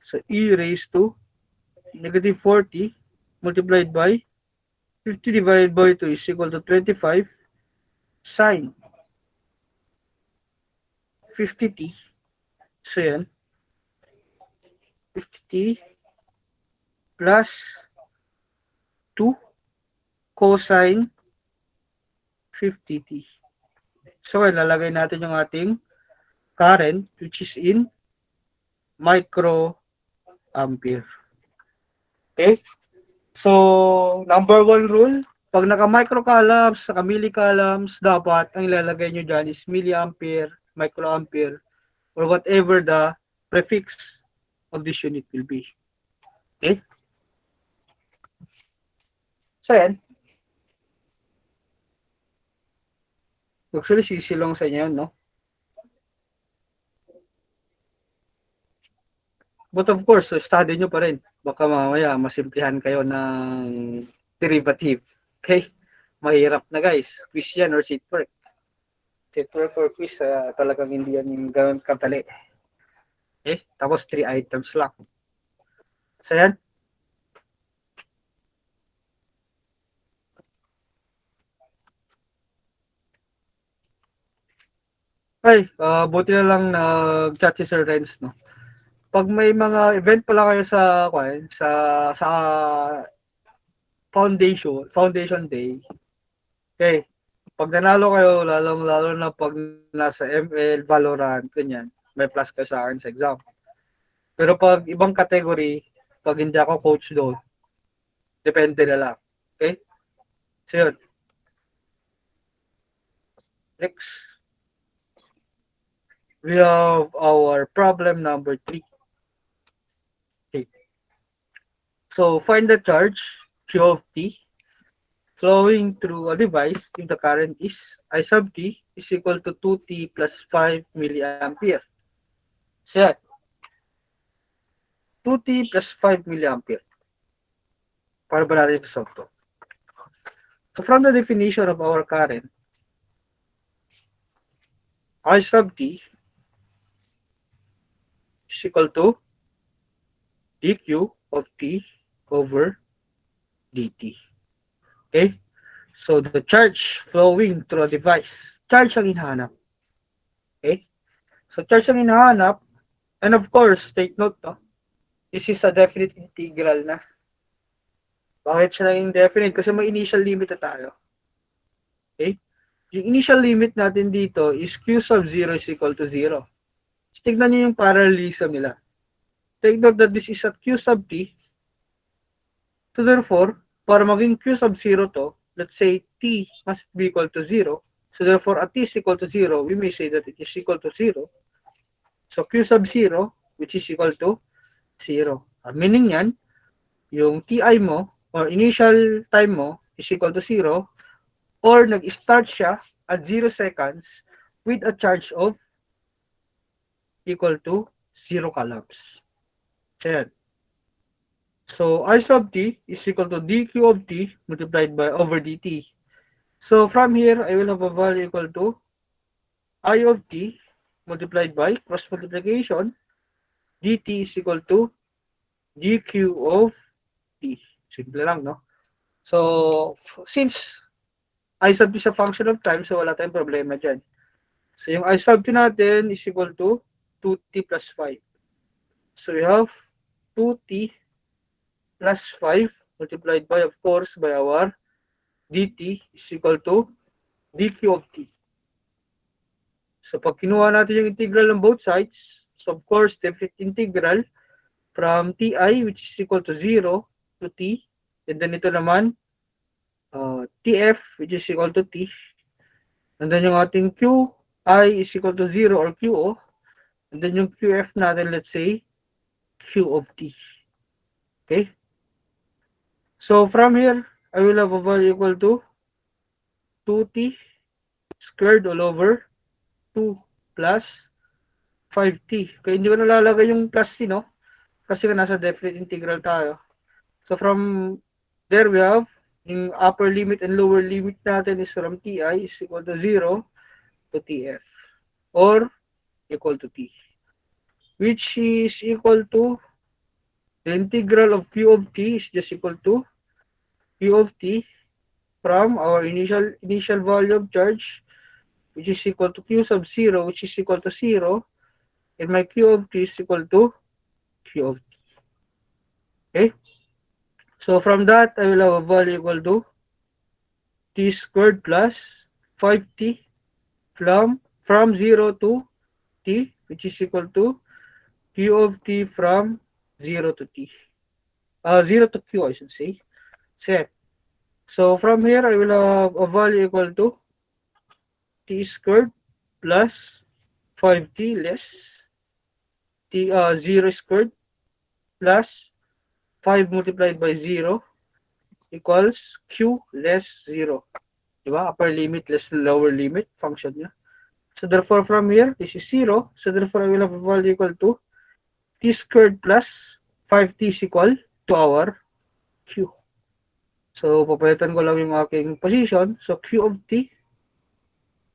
So, e raised to negative 40 multiplied by 50 divided by 2 is equal to 25 sine 50t. So yan, 50t plus 2 cosine 50t. So lalagay natin yung ating current which is in microampere. Okay? So, number 1 rule, pag naka-microcoulombs, naka-millicoulombs, dapat ang ilalagay nyo dyan is milliampere, microampere, or whatever the prefix of this unit will be. Okay? So, yan. Actually, sisilong sa inyo, no? But of course, study nyo pa rin. Baka mamaya masimplihan kayo ng derivative. Okay? Mahirap na guys. Quiz yan or sheet work. Sheet work or quiz, talagang hindi yan yung gawin katali. Okay? Tapos 3 items lang. So yan. Ay, buti na lang nag-chat si Sir Renz, no? Pag may mga event pala kayo sa foundation day, okay, pag nanalo kayo, lalo na pag nasa ML, Valorant, ganyan, may plus kayo sa akin sa exam. Pero pag ibang category, pag hindi ako coach doon, depende na lang. Okay? So yun. Next. We have our problem number 3. Okay. So find the charge Q of t flowing through a device if the current is I sub t is equal to 2t plus 5 milliampere. So yan. 2t plus 5 milliampere. Para ba natin solve to? So from the definition of our current, I sub t is equal to dq of t over dt. Okay? So the charge flowing through a device, charge ang hinahanap. Okay? So charge ang hinahanap, and of course, take note, no? This is a definite integral na. Bakit siya naging definite? Kasi may initial limit na tayo. Okay? Yung initial limit natin dito is q sub 0 is equal to 0. So, tignan nyo yung parallelism nila. Take note that this is at q sub t. So therefore, para maging q sub 0 to, let's say t must be equal to 0. So therefore, at t is equal to 0, we may say that it is equal to 0. So q sub 0, which is equal to 0. Meaning yan, yung ti mo, or initial time mo, is equal to 0, or nag-start siya at 0 seconds with a charge of equal to 0 coulombs. Ayan. So I sub t is equal to dq of t multiplied by over dt. So from here, I will have a value equal to I of t multiplied by cross multiplication dt is equal to dq of t. Simple lang, no? So since I sub t is a function of time, so wala tayong problema dyan. So yung I sub t natin is equal to 2t plus 5. So we have 2t plus 5 multiplied by, of course, by our dt is equal to dq of t. So pag kinuha natin yung integral ng both sides, so of course, definite integral from ti, which is equal to 0 to t, and then ito naman, tf, which is equal to t, and then yung ating qi is equal to 0 or qo, and then yung qf natin, let's say, q of t. Okay? So from here, I will have a value equal to 2t squared all over 2 plus 5t. Kaya hindi ko nalalagay yung plus c, no? Kasi nasa definite integral tayo. So from there we have yung upper limit and lower limit natin is from ti is equal to 0 to tf or equal to t, which is equal to the integral of q of t is just equal to q of t from our initial value of charge which is equal to q sub 0, which is equal to 0, and my q of t is equal to q of t. Okay? So from that, I will have a value equal to t squared plus 5t from 0 to t, which is equal to q of t from 0 to t. 0 to q, I should say. Set. So from here, I will have a value equal to t squared plus 5t less t 0 squared plus 5 multiplied by 0 equals q less 0. Diba? Upper limit less lower limit function niya. So therefore from here, this is 0. So therefore I will have a value equal to t squared plus 5t is equal to our q. So papalitan ko lang yung aking position. So q of t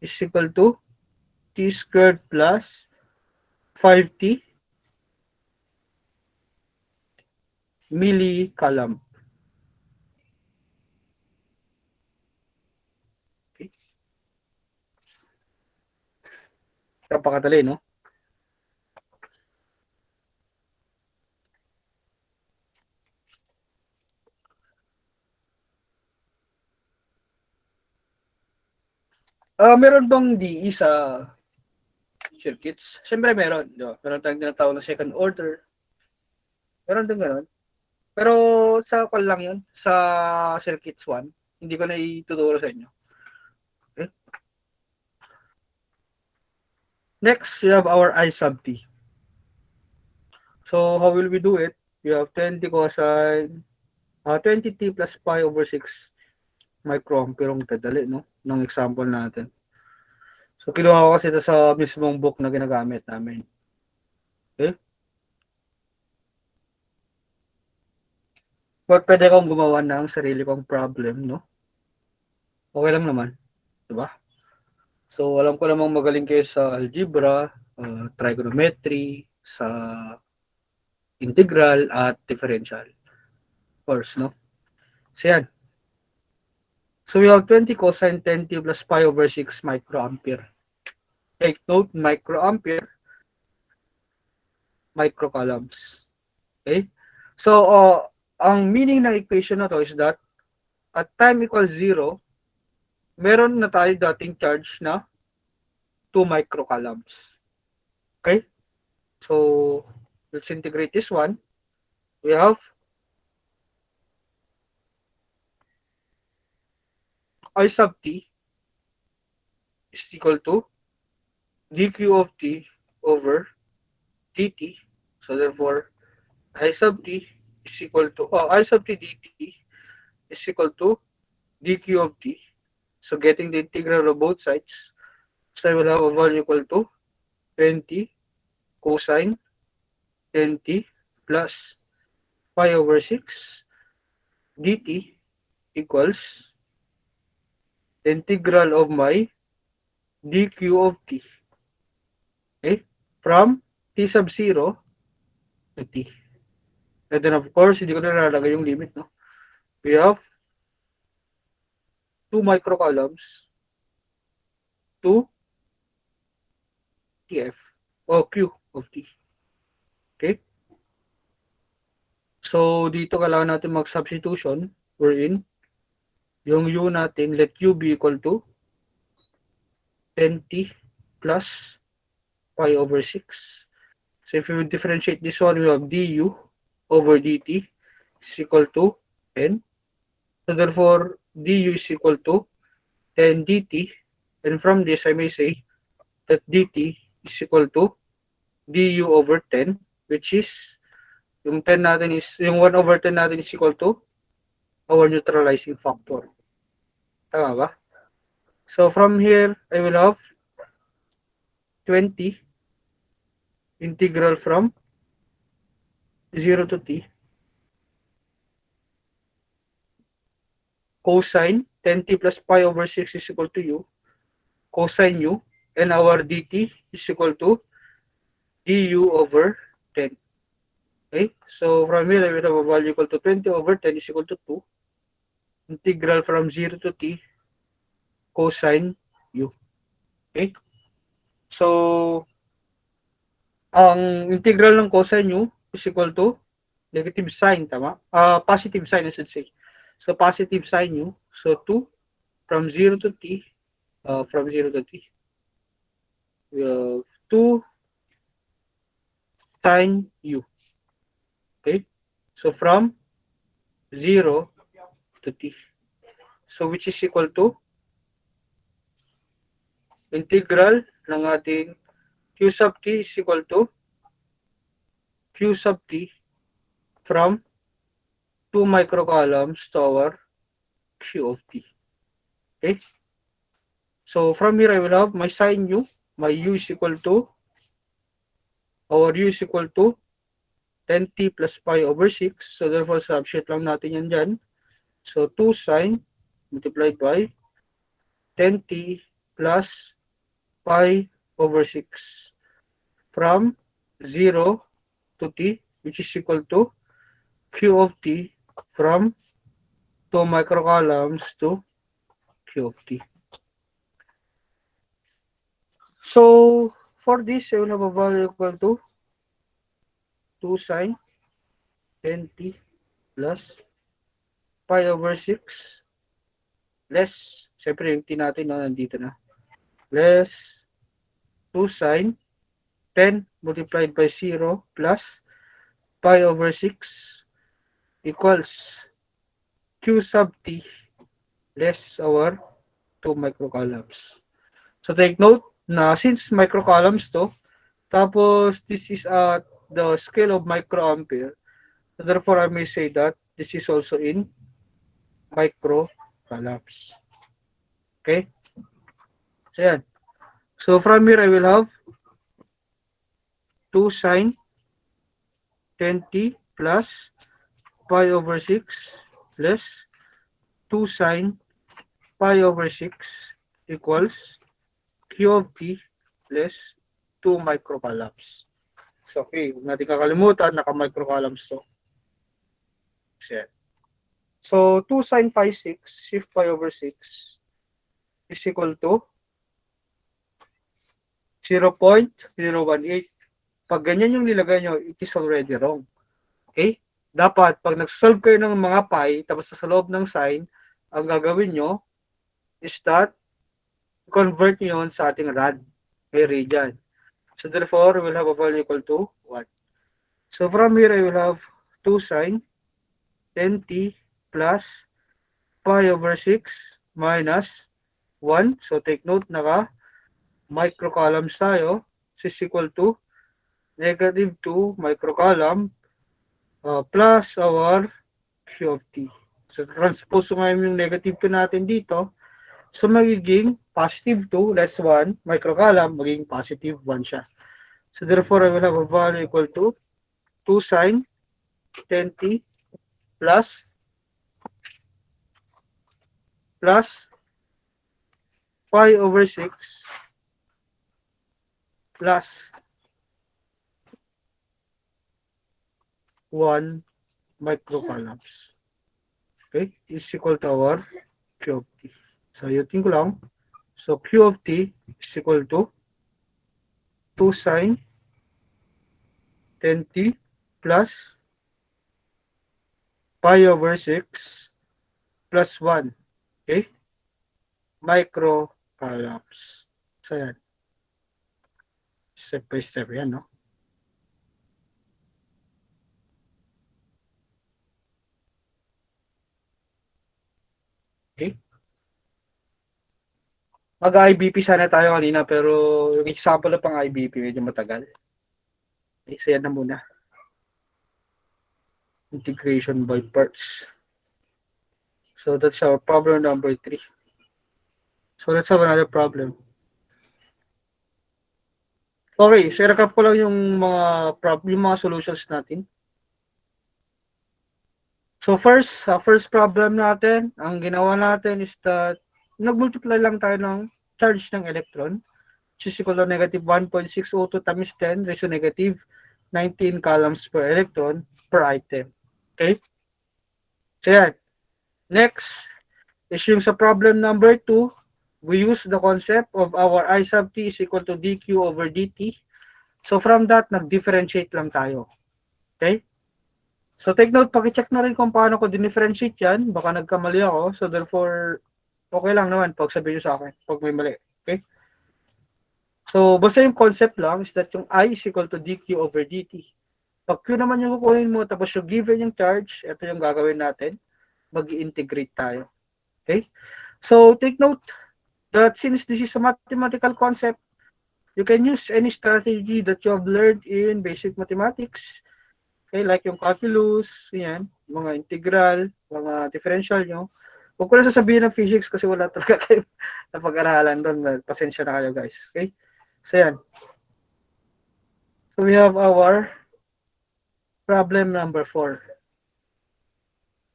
is equal to t squared plus 5t millicoulomb. Okay. Napakadali, no? Meron bang DE sa circuits? Siyempre meron. Diba? Meron tayong tinatawag na second order. Meron din gano'n. Pero sa call lang yun, sa circuits 1. Hindi ko na ituturo sa inyo. Okay? Next, we have our I sub t. So, how will we do it? We have 20 cosine 20t plus pi over 6 microampere ang kadali, no? Ng example natin. So, kinuha ko kasi ito sa mismong book na ginagamit namin. Okay? But pwede akong gumawa ng sarili kong problem, no? Okay lang naman. Diba? So, alam ko namang magaling kayo sa algebra, trigonometry, sa integral, at differential. Of course, no? So, yan. So, we have 20 cosine 10t plus pi over 6 microampere. Take note, microampere, microcoulombs. Okay? So, ang meaning ng equation na to is that at time equals 0, meron na tayo dating charge na 2 microcoulombs. Okay? So, let's integrate this one. We have I sub t is equal to dq of t over dt. So, therefore, I sub t is equal to, I sub t dt is equal to dq of t. So, getting the integral of both sides. So, I will have a value equal to 20 cosine 10t plus pi over 6 dt equals the integral of my dq of t. Okay? From t sub 0 to t. And then of course, hindi ko na nalalagay yung limit, no? We have 2 microcoulombs to tf o q of t. Okay? So, dito kailangan natin mag-substitution wherein yung u natin, let u be equal to 10t plus pi over 6. So, if we differentiate this one, we have du over dt is equal to 10. So, therefore, du is equal to 10 dt. And from this, I may say that dt is equal to du over 10, which is, yung 10 natin is, yung 1 over 10 natin is equal to our neutralizing factor. Tama ba? So, from here, I will have 20 integral from 0 to t cosine 10t plus pi over 6 is equal to u cosine u, and our dt is equal to du over 10. Okay, so from here I will have a value equal to 20 over 10 is equal to 2 integral from 0 to t cosine u. Okay? So, ang integral ng cosine u is equal to negative sign, tama? Positive sign, I should say. So, positive sign u. So, 2 from 0 to t, from 0 to t. 2 sine u. Okay? So, from 0 to t. So, which is equal to integral ng ating q sub t is equal to q sub t from 2 microcolumns to our q of t. Okay? So, from here, I will have my sine u. My u is equal to, our u is equal to 10t plus pi over 6. So, therefore, substitute lang natin yan dyan. So, 2 sine multiplied by 10t plus pi over 6 from 0 to t, which is equal to q of t from 2 microcolumns to q of t. So, for this, I will have a value equal to 2 sine 10t plus pi over 6 less, siyempre yung t natin no, nandito na, less 2 sine 10 multiplied by 0 plus pi over 6 equals q sub t less our 2 microcolumns. So take note na since microcolumns to, tapos this is at the scale of microampere, so therefore I may say that this is also in microcolumns. Okay? So yan. So from here I will have 2 sine 10t plus pi over 6 less 2 sine pi over 6 equals q of t less 2 microcolumns. So, okay, huwag natin kakalimutan, naka-microcolumns to. So, 2 sine pi 6 shift pi over 6 is equal to 0.018. Pag ganyan yung nilagay nyo, it is already wrong. Okay? Dapat, pag nag-solve kayo ng mga pi, tapos sa loob ng sine, ang gagawin nyo is that convert nyo yun sa ating rad, may radian. So, therefore, we'll have a value equal to 1. So, from here, I will have 2 sine 10t plus pi over 6 minus 1. So, take note, naka microcolumns tayo. This is equal to negative 2 microcolumn plus our q of t. So, transpose ngayon yung negative 2 natin dito. So, magiging positive 2 less 1 microcolumn, magiging positive 1 siya. So, therefore, I will have a value equal to 2 sine 10t plus pi over 6 plus 1 microcolumns. Okay, is equal to our q of t. So, yutin ko lang. So, q of t is equal to 2 sine 10t plus pi over 6 plus 1. Okay? Microcolumns. So, yan. Step by step yan, no? Okay? Mag-IBP sana tayo kanina pero yung example na pang IBP medyo matagal. Okay, so yan na muna. Integration by parts. So that's our problem number 3. So let's have another problem. Okay, so recap ko lang yung mga solutions natin. So first problem natin, ang ginawa natin is that nag-multiply lang tayo ng charge ng electron, which is equal to negative 1.602 times 10 raised to negative 19 coulombs per electron per item. Okay? So yan. Next is yung sa problem number 2, we use the concept of our I sub t is equal to dq over dt. So from that, nag-differentiate lang tayo. Okay? So take note, pakicheck na rin kung paano ko dinifferentiate yan. Baka nagkamali ako. So therefore, okay lang naman pag sabihin nyo sa akin pag may mali. Okay? So basta yung concept lang is that yung I is equal to dq over dt. Pag Q naman yung kukunin mo, tapos yung given yung charge, ito yung gagawin natin. Mag-integrate tayo. Okay? So take note that since this is a mathematical concept, you can use any strategy that you have learned in basic mathematics. Okay, like yung calculus, yan, mga integral, mga differential nyo. Huwag ko na sasabihin ng physics kasi wala talaga kayo na pag-aralan doon. Pasensya na kayo guys. Okay? So yan. So we have our problem number 4.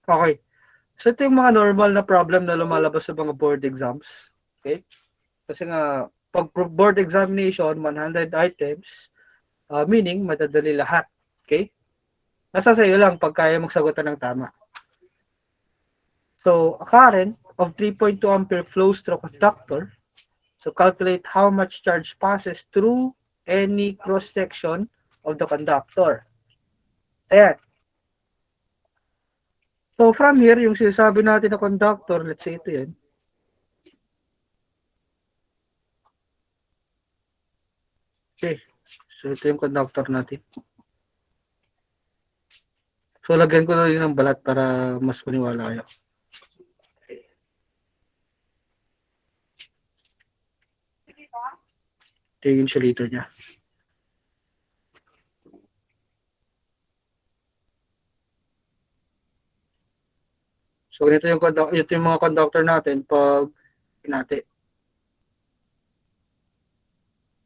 Okay. So ito yung mga normal na problem na lumalabas sa mga board exams. Okay? Kasi nga, pag board examination, 100 items, meaning madadali lahat. Okay? Nasa sa'yo lang pag kaya magsagutan ng tama. So, a current of 3.2 ampere flows through a conductor. So, calculate how much charge passes through any cross-section of the conductor. Ayan. So, from here, yung sinasabi natin na conductor, let's say ito yan. Okay. So, ito yung conductor natin. So, lagyan ko na rin ng balat para mas maniwala kayo. Ito yung insulator niya. So, ito yung mga conductor natin pag pinati.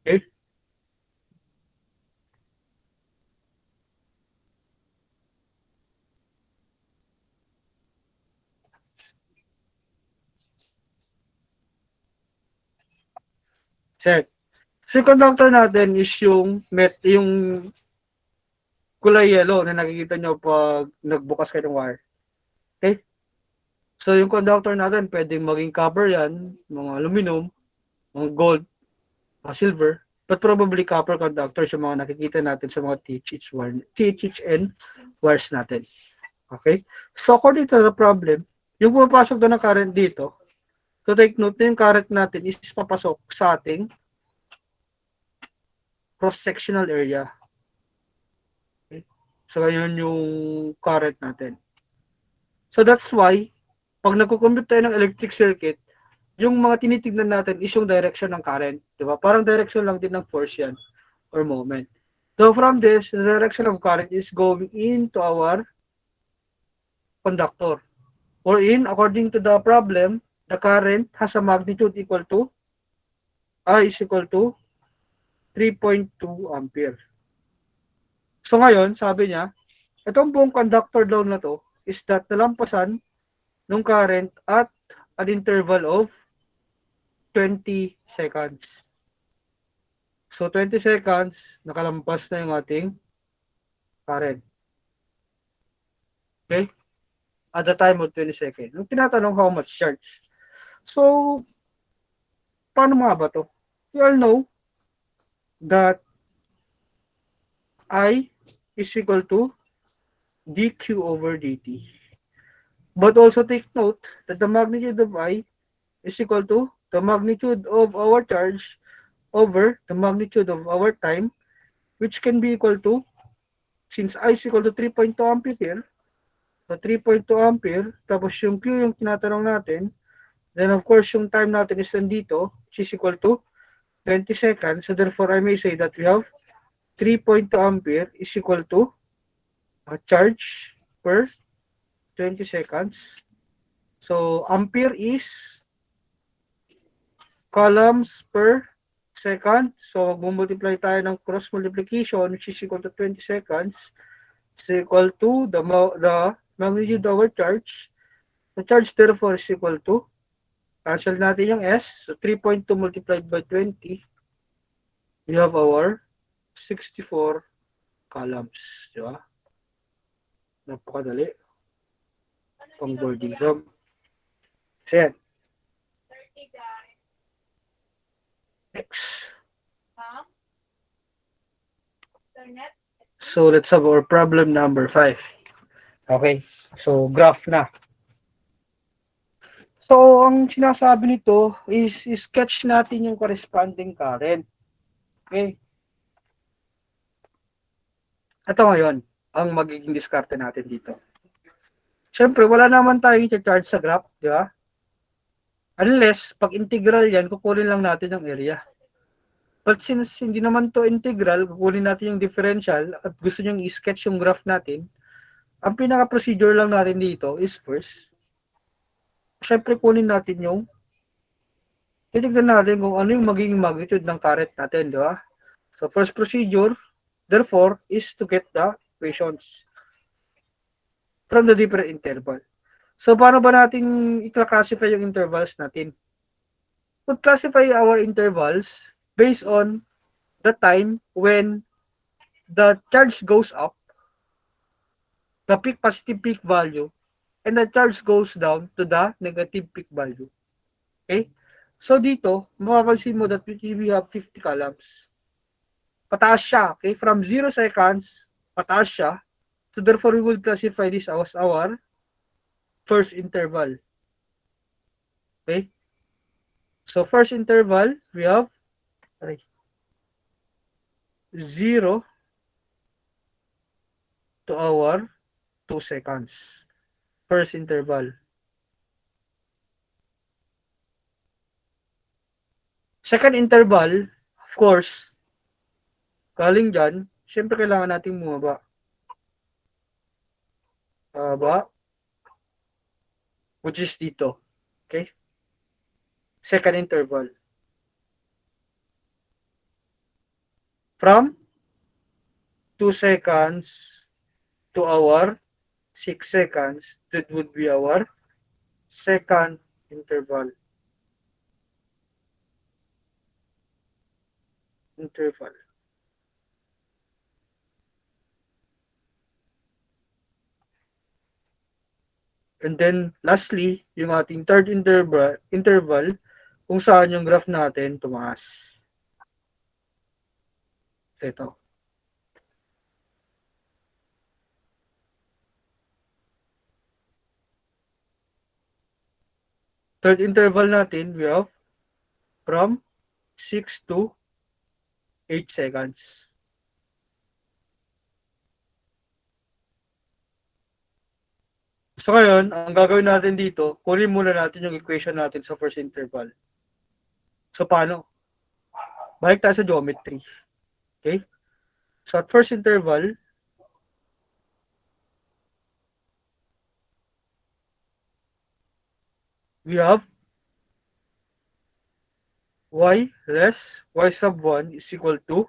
Okay? Check. So, yung conductor natin is yung kulay yellow na nakikita nyo pag nagbukas kayo ng wire. Okay? So, yung conductor natin, pwedeng maging copper yan, mga aluminum, mga gold, mga silver, but probably copper conductors yung mga nakikita natin sa mga THN wires natin. Okay? So, according to the problem, yung pumapasok doon ng current dito, so take note na yung current natin is papasok sa ating cross-sectional area. Okay? So, yun yung current natin. So, that's why, pag nagko-compute tayo ng electric circuit, yung mga tinitignan natin is yung direction ng current. Diba? Parang direction lang din ng force yan or moment. So from this, the direction of current is going into our conductor. Or according to the problem, the current has a magnitude equal to I is equal to 3.2 ampere. So ngayon, sabi niya, itong buong conductor daw na to is that nalampasan ng current at an interval of 20 seconds. So 20 seconds, nakalampas na yung ating current. Okay? At the time of 20 seconds. Yung tinatanong how much charge. So, paano mga ba to? You all know that I is equal to dq over dt. But also take note that the magnitude of I is equal to the magnitude of our charge over the magnitude of our time, which can be equal to, since I is equal to 3.2 ampere, so 3.2 ampere, tapos yung Q yung tinatanong natin, then of course yung time natin is nandito, which is equal to 20 seconds. So therefore, I may say that we have 3.2 ampere is equal to a charge per 20 seconds. So ampere is coulombs per second. So mag-multiply tayo ng cross multiplication, which is equal to 20 seconds, is equal to the magnitude of our charge. The charge therefore is equal to, cancel natin yung S, so 3.2 multiplied by 20, we have our 64 coulombs. Di ba? Napakadali. Pang board exam. So yan. Next. So let's have our problem number 5. Okay. So graph na. So ang sinasabi nito is sketch natin yung corresponding current. Okay. Ito ngayon ang magiging diskarte natin dito. Siyempre, wala naman tayong i-charge sa graph, di ba? Unless, pag integral yan, kukunin lang natin yung area. But since hindi naman to integral, kukunin natin yung differential at gusto nyo i-sketch yung graph natin, ang pinaka-procedure lang natin dito is first, syempre kunin natin yung, titignan natin kung ano yung magiging magnitude ng current natin, di ba? So, first procedure, therefore, is to get the equations from the different interval. So, paano ba natin i-classify yung intervals natin? We'll classify our intervals based on the time when the charge goes up, the peak positive peak value, and the charge goes down to the negative peak value. Okay? So, dito, mapapansin mo that we have 50 columns. Pataas siya. Okay? From 0 seconds, pataas siya. So, therefore, we will classify this as our first interval. Okay? So, first interval, we have 0 to our 2 seconds. First interval. Second interval, of course, galing dyan, syempre kailangan natin bumaba. Which is dito. Okay? Second interval. From 2 seconds to our 6 seconds, that would be our second interval. And then, lastly, yung ating third interval kung saan yung graph natin tumaas. Ito. Third interval natin, we have from 6 to 8 seconds. So ngayon, ang gagawin natin dito, kunin muna natin yung equation natin sa first interval. So paano? Balik tayo sa geometry. Okay? So at first interval, we have y less y sub 1 is equal to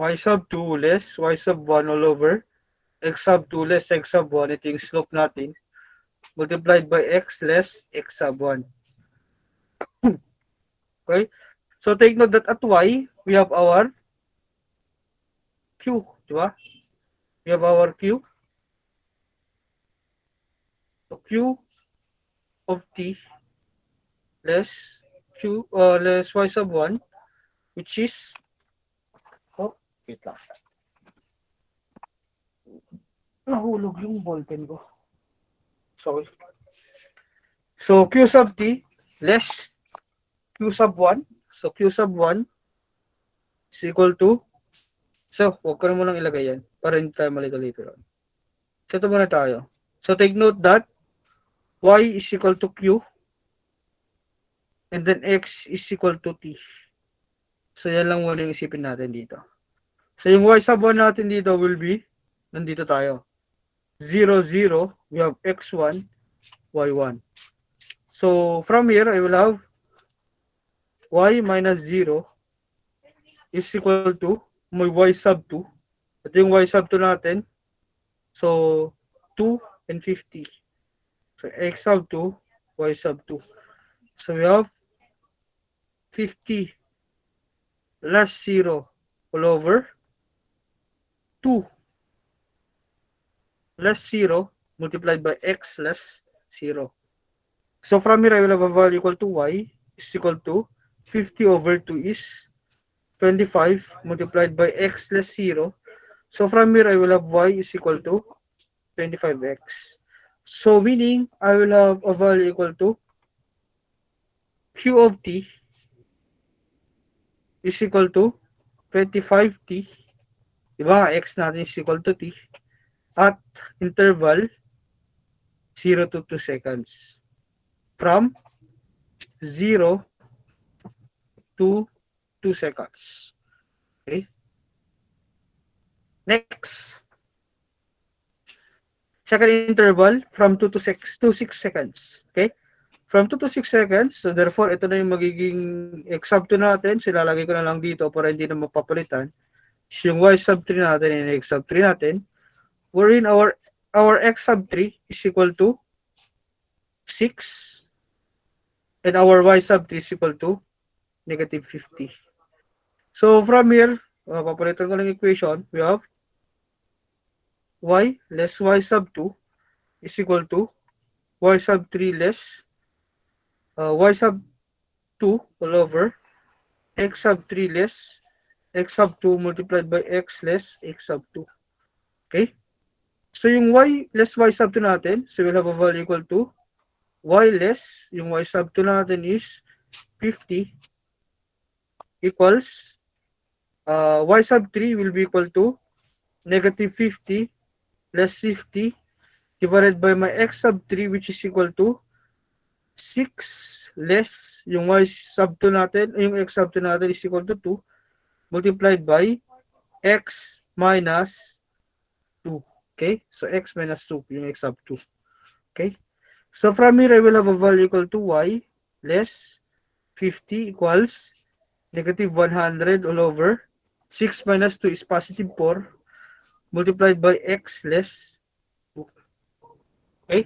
y sub 2 less y sub 1 all over x sub 2 less x sub 1, ito yung slope natin, multiplied by x less x sub 1. Okay? So take note that at y, we have our q, di ba? We have our q. So q of t less q less y sub 1, which is, oh, wait lang. Nahulog yung ballpen ko. Sorry. So q sub t less q sub 1. So q sub 1 is equal to, so huwag ko na munang ilagay yan para hindi tayo malito later on. So ito muna tayo. So take note that y is equal to q and then x is equal to t. So yan lang muna yung isipin natin dito. So yung y sub 1 natin dito will be, nandito tayo. 0, 0, we have x1, y1. So from here, I will have y minus 0 is equal to my y sub 2. At yung y sub 2 natin, so 2 and 50. So x sub 2, y sub 2. So we have 50 less 0 all over 2 less 0 multiplied by x less 0. So from here, I will have a value equal to y is equal to 50 over 2 is 25 multiplied by x less 0. So from here, I will have y is equal to 25x. So meaning, I will have a value equal to q of t is equal to 25t. Diba? X natin is equal to t at interval 0 to 2 seconds. From 0 to 2 seconds. Okay? Next. Second interval from 2 to 6 seconds. Okay? From 2 to 6 seconds. So therefore, ito na yung magiging x sub 2 natin. So ilalagay ko na lang dito para hindi na mapapalitan. So yung y sub 3 natin and x sub 3 natin. Wherein our x sub 3 is equal to 6 and our y sub 3 is equal to negative 50. So from here, papalitan ko ng equation, we have y less y sub 2 is equal to y sub 3 less y sub 2 all over x sub 3 less x sub 2 multiplied by x less x sub 2. Okay? So yung y less y sub 2 natin, so we'll have a value equal to y less, yung y sub 2 natin is 50 equals y sub 3 will be equal to negative 50 less 50 divided by my x sub 3 which is equal to 6 less yung y sub 2 natin, yung x sub 2 natin is equal to 2 multiplied by x minus 2. Okay? So x minus 2 yung x sub 2. Okay? So from here, I will have a value equal to y less 50 equals negative 100 all over 6 minus 2 is positive 4 multiplied by x less 2. Okay?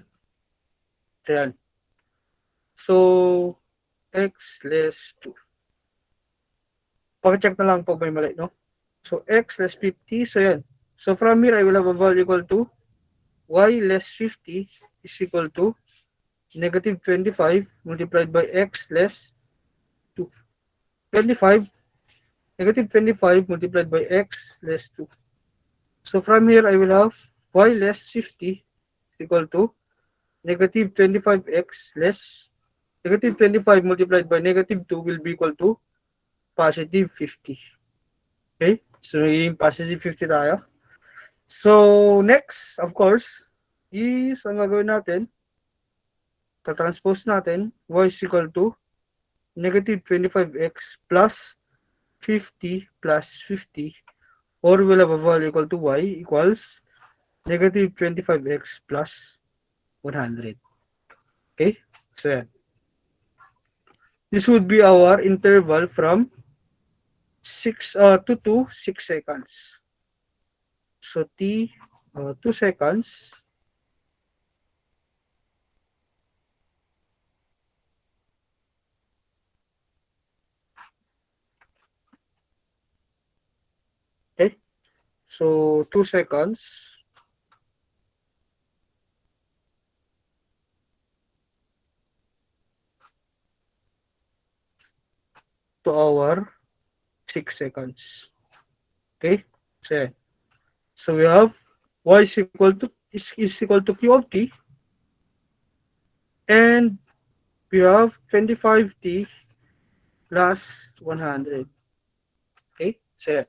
Ayan. So, x less 2. Pakicheck na lang po may mali, no? So, x less 50. So, yan. So, from here, I will have a value equal to y less 50 is equal to negative 25 multiplied by x less 2. 25, negative 25 multiplied by x less 2. So, from here, I will have y less 50 is equal to negative 25x less negative 25 multiplied by negative 2 will be equal to positive 50. Okay? So, magiging positive 50 tayo. So, next, of course, is ang gagawin natin, transpose natin, y is equal to negative 25x plus 50 plus 50, or we'll have a value equal to y equals negative 25x plus 100. Okay? So, yan. This would be our interval from 2 to 6 seconds. So, t 2 seconds. Okay? So, 2 seconds. To our 6 seconds. Okay? So we have y is equal to q of t, and we have 25t plus 100. Okay? So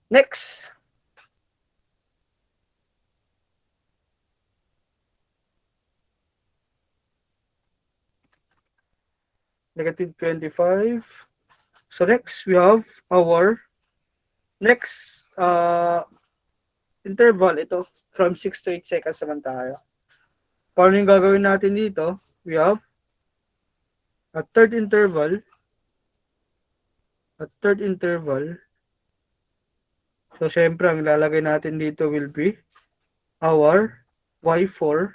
next, negative 25. So next, we have our next interval. Ito, from 6 to 8 seconds naman tayo. Paano yung gagawin natin dito? We have a third interval. So, syempre, ang lalagay natin dito will be our y4,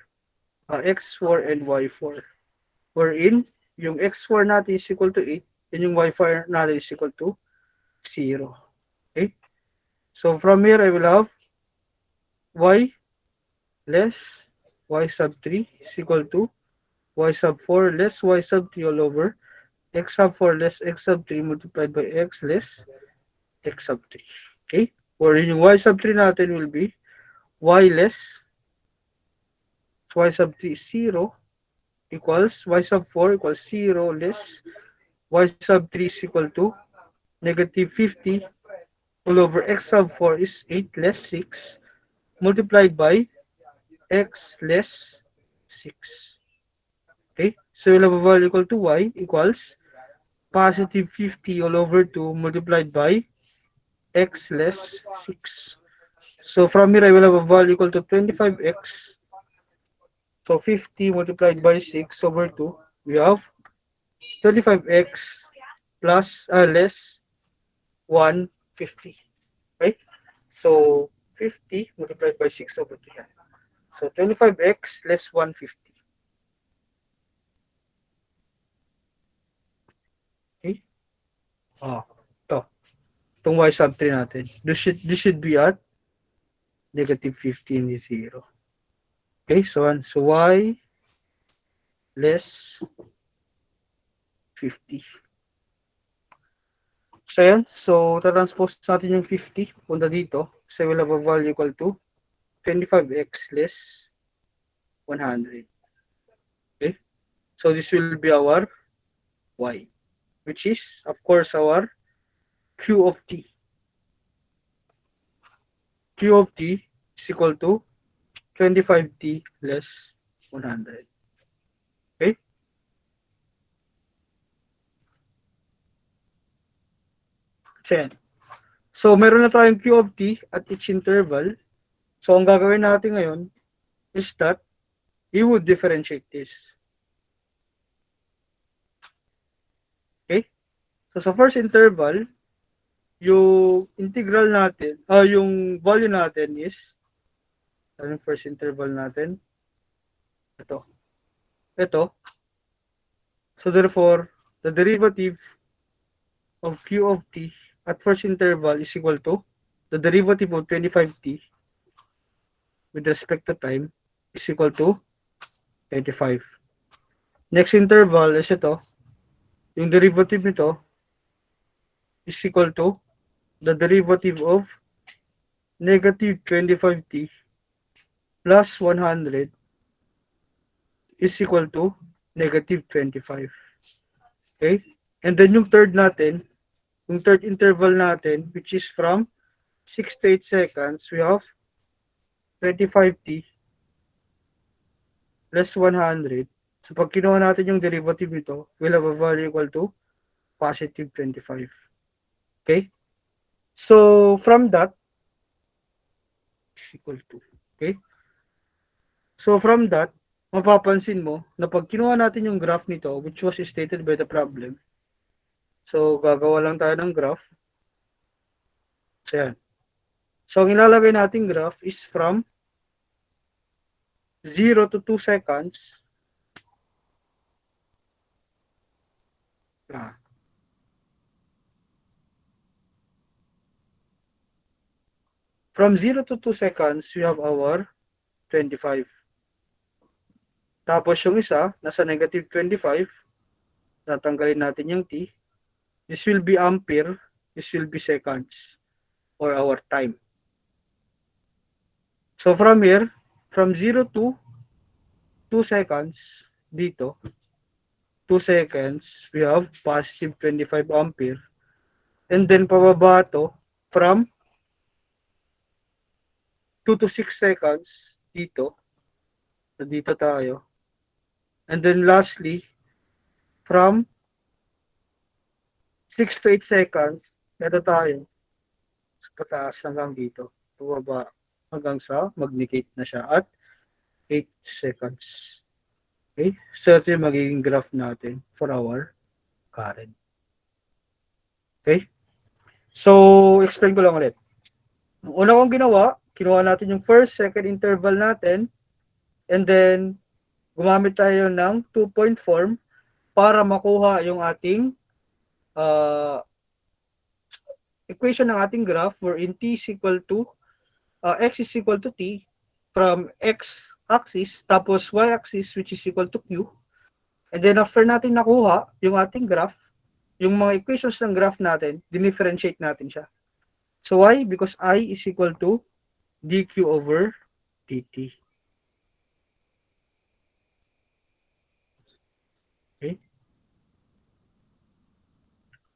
x4 and y4. Wherein, yung x4 natin is equal to 8, and yung y4 natin is equal to 0. Okay? So, from here, I will have y less y sub 3 is equal to y sub 4 less y sub 3 all over x sub 4 less x sub 3 multiplied by x less x sub 3. Okay? Or yung y sub 3 natin will be y less y sub 3 is 0 equals y sub 4 equals 0 less y sub 3 is equal to negative 50 all over x sub 4 is 8 less 6 multiplied by x less 6. Okay? So we'll have a value equal to y equals positive 50 all over 2 multiplied by x less 6. So from here, I will have a value equal to 25x. So 50 multiplied by 6 over 2, we have 25x plus less 150. Right? So 50 multiplied by 6 over 2. So 25x less 150. Okay? Oh, ito. Itong y sub 3 natin. This should be at negative 15 is 0. Okay, so y less 50. So yan, so transpose natin yung 50 punta dito. So we'll have a value equal to 25x less 100. Okay, so this will be our y, which is of course our q of t. Q of t is equal to 25t less 100. Okay? So, meron na tayong Q of t at each interval. So, ang gagawin natin ngayon is that we would differentiate this. Okay? So, sa first interval, yung integral natin, yung value natin is, ano yung first interval natin? Ito. So, therefore, the derivative of Q of t at first interval is equal to the derivative of 25t with respect to time is equal to 25. Next interval is ito. Yung derivative nito is equal to the derivative of negative 25t plus 100 is equal to negative 25. Okay? And then yung third natin, yung third interval natin, which is from 6 to 8 seconds, we have 25t plus 100. So pag kinuha natin yung derivative nito, we'll have a value equal to positive 25. Okay? So from that, is equal to. Okay? So from that, mapapansin mo na pag kinuha natin yung graph nito, which was stated by the problem, so gagawa lang tayo ng graph. So yan. So ang ilalagay nating graph is from 0 to 2 seconds. From 0 to 2 seconds, we have our 25. Tapos yung isa, nasa negative 25, tatanggalin natin yung t. This will be ampere, this will be seconds, or our time. So from here, from 0 to 2 seconds, dito, 2 seconds, we have positive 25 ampere. And then pababa to, from 2 to 6 seconds, dito, so dito tayo. And then lastly, from 6 to 8 seconds, ito tayo. Sa pataas hanggang dito. Pababa hanggang sa mag-negate na siya at 8 seconds. Okay? So ito yung magiging graph natin for our current. Okay? So, explain ko lang ulit. Ang una kong ginawa, kinuha natin yung first, second interval natin, and then gumamit tayo ng 2-point form para makuha yung ating equation ng ating graph wherein t is equal to x is equal to t from x axis tapos y axis which is equal to q And then after natin nakuha yung ating graph, yung mga equations ng graph natin, dinifferentiate natin siya. So why? Because I is equal to dq over dt. Okay?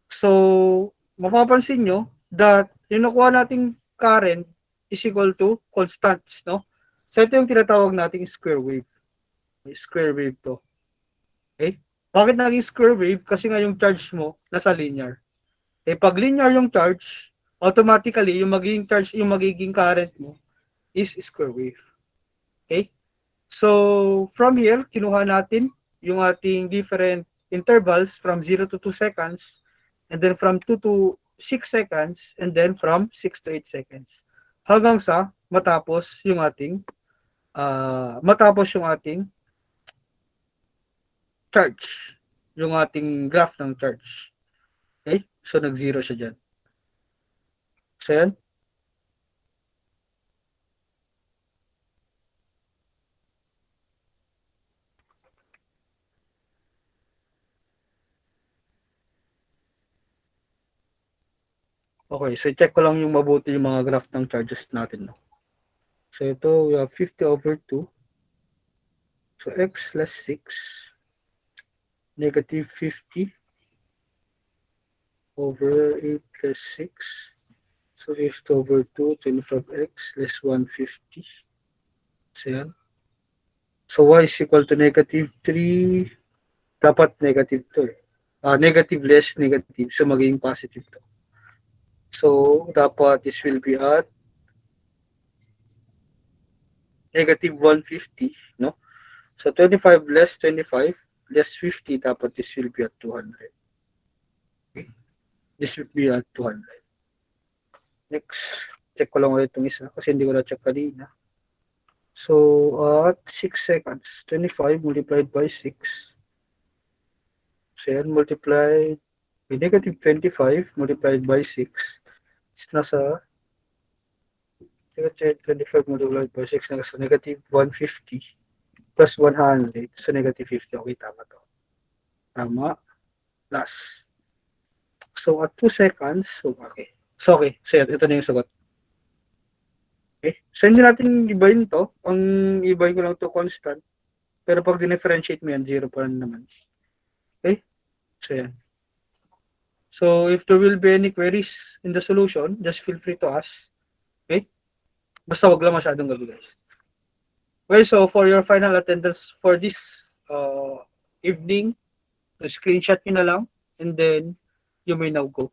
So, mapapansin nyo that yung nakuha nating current is equal to constants, no? So, ito yung tinatawag nating square wave. Square wave to. Okay? Bakit naging square wave? Kasi nga yung charge mo nasa linear. Eh, pag linear yung charge, automatically, yung magiging charge, yung magiging current mo is square wave. Okay? So, from here, kinuha natin yung ating different intervals from 0 to 2 seconds, and then from 2 to 6 seconds, and then from 6 to 8 seconds. Hanggang sa matapos yung ating charge, yung ating graph ng charge. Okay? So, nag-zero siya dyan. So, yan. Okay, so check ko lang yung mabuti yung mga graph ng charges natin. No? So, ito, we have 50 over 2. So, x plus 6, negative 50 over 8 plus 6. So, 50 over 2, 25x less 150. So, yan. So, y is equal to negative 3. Dapat negative to eh. Negative less negative. So, magiging positive to. So, dapat this will be at negative 150, no? So, 25 less 25 less 50, dapat this will be at 200. Okay? This will be at 200. Next, check ko lang ulit itong isa kasi hindi ko na-check kanina. So, at 6 seconds, 25 multiplied by 6. So, yan, multiplied by negative 25 multiplied by 6 is nasa 25 multiplied by 6 nasa negative 150 plus 100. So, negative 50. Okay, tama to. Tama. Plus. So, at 2 seconds, so, okay. So, okay. So, yan, ito na yung sagot. Okay. So, hindi natin ibahin to. Ang ibahin ko lang to constant. Pero pag dinifferentiate mo yan, 0 pa rin naman. Okay? So, yan. So, if there will be any queries in the solution, just feel free to ask. Okay? Basta wag lang masyadong gabi, guys. Okay, so for your final attendance for this evening, screenshot nyo na lang and then you may now go.